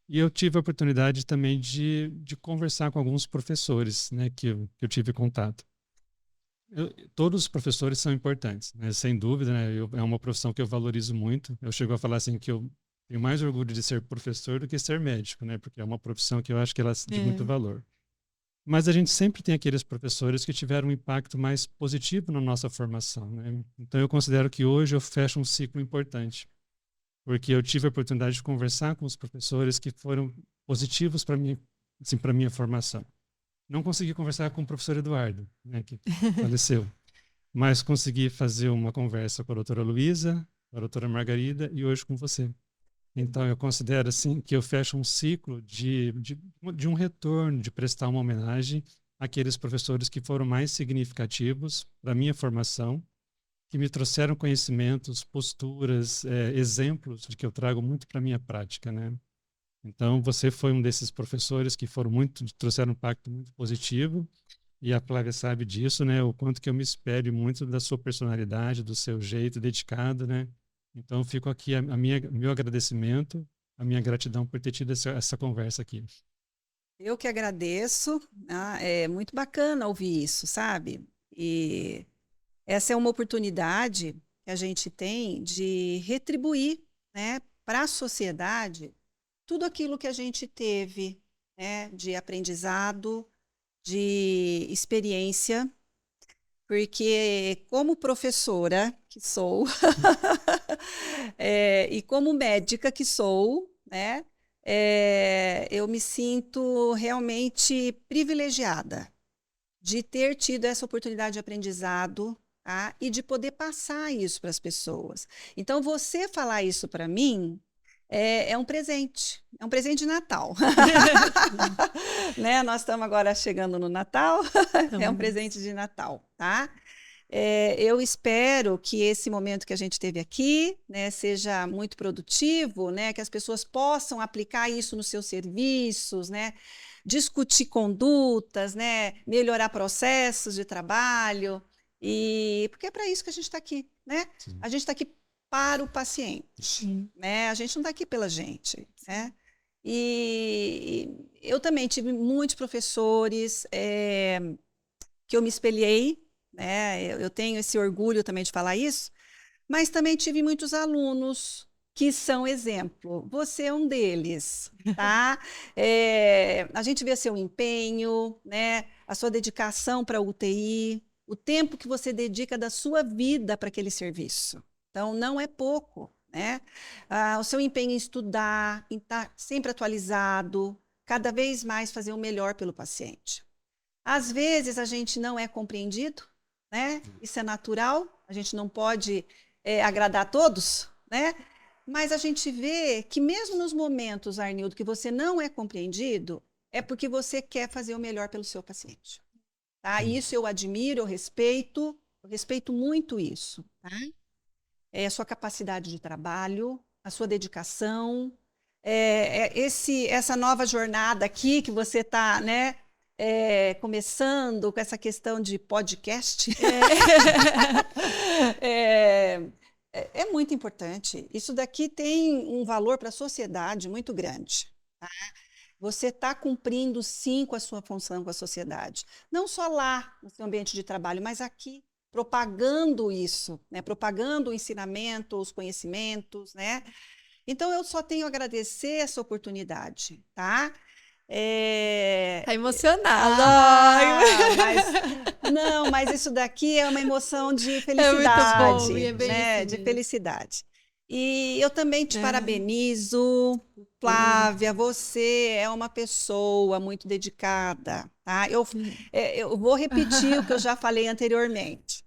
E eu tive a oportunidade também de conversar com alguns professores, né? Que eu tive contato. Todos os professores são importantes, né? Sem dúvida, né? É uma profissão que eu valorizo muito. Eu chego a falar assim que eu tenho mais orgulho de ser professor do que ser médico, né? Porque é uma profissão que eu acho que ela é de muito valor. Mas a gente sempre tem aqueles professores que tiveram um impacto mais positivo na nossa formação, né? Então eu considero que hoje eu fecho um ciclo importante, porque eu tive a oportunidade de conversar com os professores que foram positivos para mim, assim, para minha formação. Não consegui conversar com o professor Eduardo, né, que faleceu, mas consegui fazer uma conversa com a doutora Luísa, com a doutora Margarida e hoje com você. Então, eu considero assim que eu fecho um ciclo de um retorno, de prestar uma homenagem àqueles professores que foram mais significativos para a minha formação, que me trouxeram conhecimentos, posturas, exemplos de que eu trago muito para a minha prática, né? Então, você foi um desses professores que trouxeram um impacto muito positivo, e a Flávia sabe disso, né? O quanto que eu me espelho muito da sua personalidade, do seu jeito dedicado, né? Então, fico aqui meu agradecimento, a minha gratidão por ter tido essa conversa aqui. Eu que agradeço, é muito bacana ouvir isso, sabe? E essa é uma oportunidade que a gente tem de retribuir, né, para a sociedade tudo aquilo que a gente teve, né, de aprendizado, de experiência, porque como professora que sou e como médica que sou, né, eu me sinto realmente privilegiada de ter tido essa oportunidade de aprendizado, tá? E de poder passar isso para as pessoas. Então, você falar isso para mim é um presente de Natal. Né? Nós estamos agora chegando no Natal, é um presente de Natal, tá? Eu espero que esse momento que a gente teve aqui, né, seja muito produtivo, né, que as pessoas possam aplicar isso nos seus serviços, né, discutir condutas, né, melhorar processos de trabalho, porque é para isso que a gente está aqui, né? Sim. A gente está aqui para o paciente, né? A gente não está aqui pela gente, né? E eu também tive muitos professores que eu me espelhei, né? Eu tenho esse orgulho também de falar isso, mas também tive muitos alunos que são exemplo. Você é um deles, tá? A gente vê seu empenho, né? A sua dedicação para a UTI, o tempo que você dedica da sua vida para aquele serviço. Então, não é pouco, né? O seu empenho em estudar, em estar sempre atualizado, cada vez mais fazer o melhor pelo paciente. Às vezes a gente não é compreendido, né? Isso é natural, a gente não pode agradar a todos, né? Mas a gente vê que mesmo nos momentos, Arnildo, que você não é compreendido, é porque você quer fazer o melhor pelo seu paciente. Tá? Isso eu admiro, eu respeito muito isso. Tá? A sua capacidade de trabalho, a sua dedicação, essa nova jornada aqui que você está, né, começando com essa questão de podcast. É muito importante. Isso daqui tem um valor para a sociedade muito grande. Tá? Você está cumprindo, sim, com a sua função com a sociedade. Não só lá, no seu ambiente de trabalho, mas aqui, propagando isso, né? Propagando o ensinamento, os conhecimentos, né? Então, eu só tenho a agradecer essa oportunidade, tá? Tá emocionada. Mas isso daqui é uma emoção de felicidade, é muito bom, é bem né? isso De mesmo. felicidade. E eu também te parabenizo, Flávia, você é uma pessoa muito dedicada, tá? Eu vou repetir o que eu já falei anteriormente.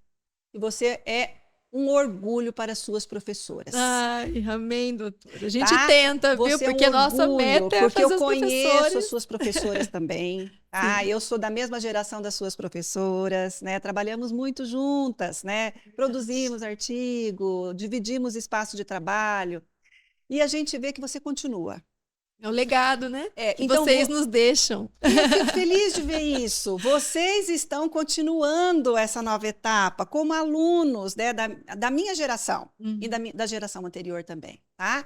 Você é um orgulho para as suas professoras. Ai, amém, doutora. A gente tenta, você viu? Porque a nossa meta é porque fazer eu os conheço professores. as suas professoras também. Tá? Eu sou da mesma geração das suas professoras, né? Trabalhamos muito juntas, né? Produzimos artigo, dividimos espaço de trabalho. E a gente vê que você continua. É o legado, né? Que então vocês nos deixam. E eu fico feliz de ver isso. Vocês estão continuando essa nova etapa como alunos, né, da minha geração e da geração anterior também, tá?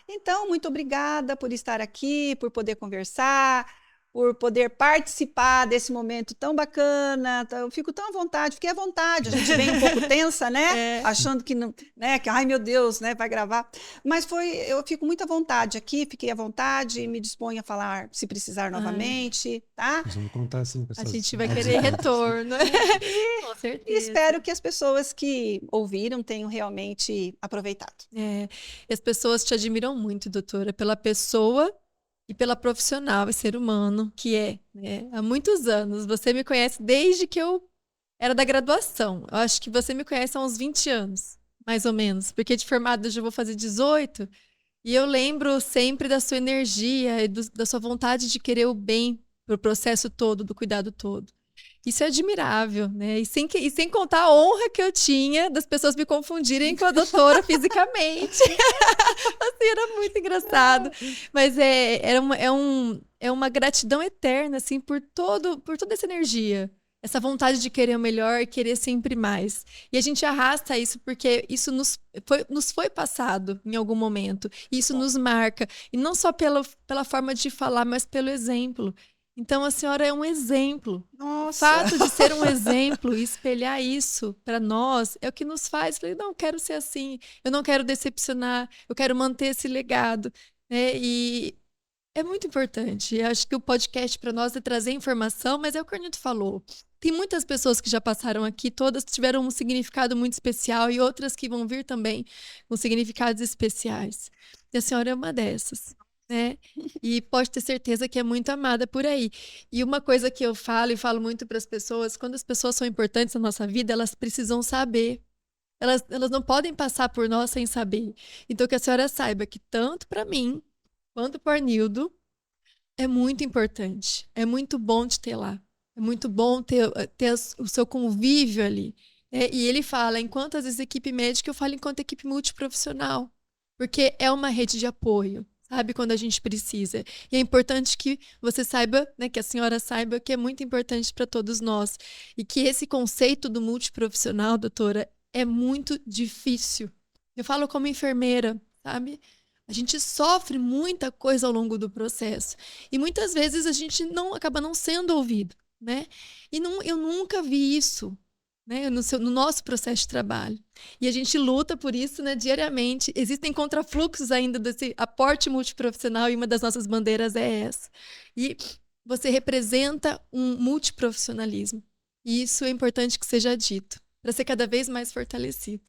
Então, muito obrigada por estar aqui, por poder conversar, por poder participar desse momento tão bacana. Eu fico tão à vontade, fiquei à vontade. A gente vem um pouco tensa, né? Achando que não, né? Que ai meu Deus, né? Vai gravar. Mas eu fico muito à vontade aqui, fiquei à vontade, me disponho a falar se precisar novamente, tá? Nós vamos contar assim com A gente vai querer retorno. Com certeza. E espero que as pessoas que ouviram tenham realmente aproveitado. E as pessoas te admiram muito, doutora, pela pessoa e pela profissional e ser humano que é, né? Há muitos anos. Você me conhece desde que eu era da graduação. Eu acho que você me conhece há uns 20 anos, mais ou menos. Porque de formada eu já vou fazer 18. E eu lembro sempre da sua energia e da sua vontade de querer o bem pro processo todo, do cuidado todo. Isso é admirável, né? E sem contar a honra que eu tinha das pessoas me confundirem com a doutora fisicamente. Assim, era muito engraçado. Mas é uma gratidão eterna, assim, por toda essa energia. Essa vontade de querer o melhor e querer sempre mais. E a gente arrasta isso porque isso nos foi passado em algum momento. E isso nos marca. E não só pela forma de falar, mas pelo exemplo. Então, a senhora é um exemplo. Nossa. O fato de ser um exemplo e espelhar isso para nós é o que nos faz. Falei, não, eu quero ser assim, eu não quero decepcionar, eu quero manter esse legado. Né? E é muito importante. Eu acho que o podcast para nós é trazer informação, mas é o que o Arnildo falou. Tem muitas pessoas que já passaram aqui, todas tiveram um significado muito especial e outras que vão vir também com significados especiais. E a senhora é uma dessas. Né? E pode ter certeza que é muito amada por aí. E uma coisa que eu falo e falo muito para as pessoas, quando as pessoas são importantes na nossa vida, elas precisam saber. Elas não podem passar por nós sem saber. Então que a senhora saiba que tanto para mim quanto para o Arnildo é muito importante. É muito bom te ter lá. É muito bom ter o seu convívio ali. E ele fala, enquanto às vezes equipe médica, eu falo enquanto equipe multiprofissional. Porque é uma rede de apoio. Sabe, quando a gente precisa. E é importante que você saiba, né, que a senhora saiba que é muito importante para todos nós. E que esse conceito do multiprofissional, doutora, é muito difícil. Eu falo como enfermeira, sabe? A gente sofre muita coisa ao longo do processo. E muitas vezes a gente acaba não sendo ouvido, né? E eu nunca vi isso. Né, no nosso processo de trabalho. E a gente luta por isso, né, diariamente. Existem contrafluxos ainda desse aporte multiprofissional e uma das nossas bandeiras é essa. E você representa um multiprofissionalismo. E isso é importante que seja dito, para ser cada vez mais fortalecido.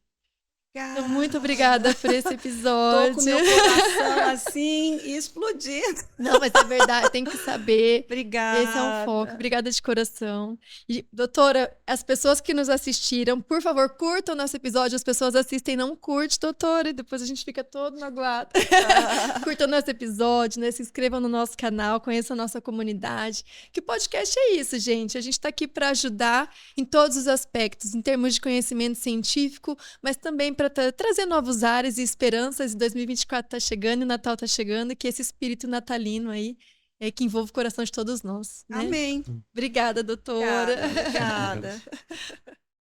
Obrigada. Muito obrigada por esse episódio. Tô com meu coração assim explodindo. Não, mas é verdade, tem que saber. Obrigada. Esse é um foco. Obrigada de coração. E, doutora, as pessoas que nos assistiram, por favor, curtam o nosso episódio. As pessoas assistem, não curte, doutora, e depois a gente fica todo magoado. Curtam o nosso episódio, né? Se inscrevam no nosso canal, conheçam a nossa comunidade. Que o podcast é isso, gente. A gente está aqui para ajudar em todos os aspectos, em termos de conhecimento científico, mas também para trazer novos ares e esperanças. 2024 está chegando e o Natal está chegando, e que esse espírito natalino aí é que envolve o coração de todos nós. Né? Amém. Obrigada, doutora. Obrigada.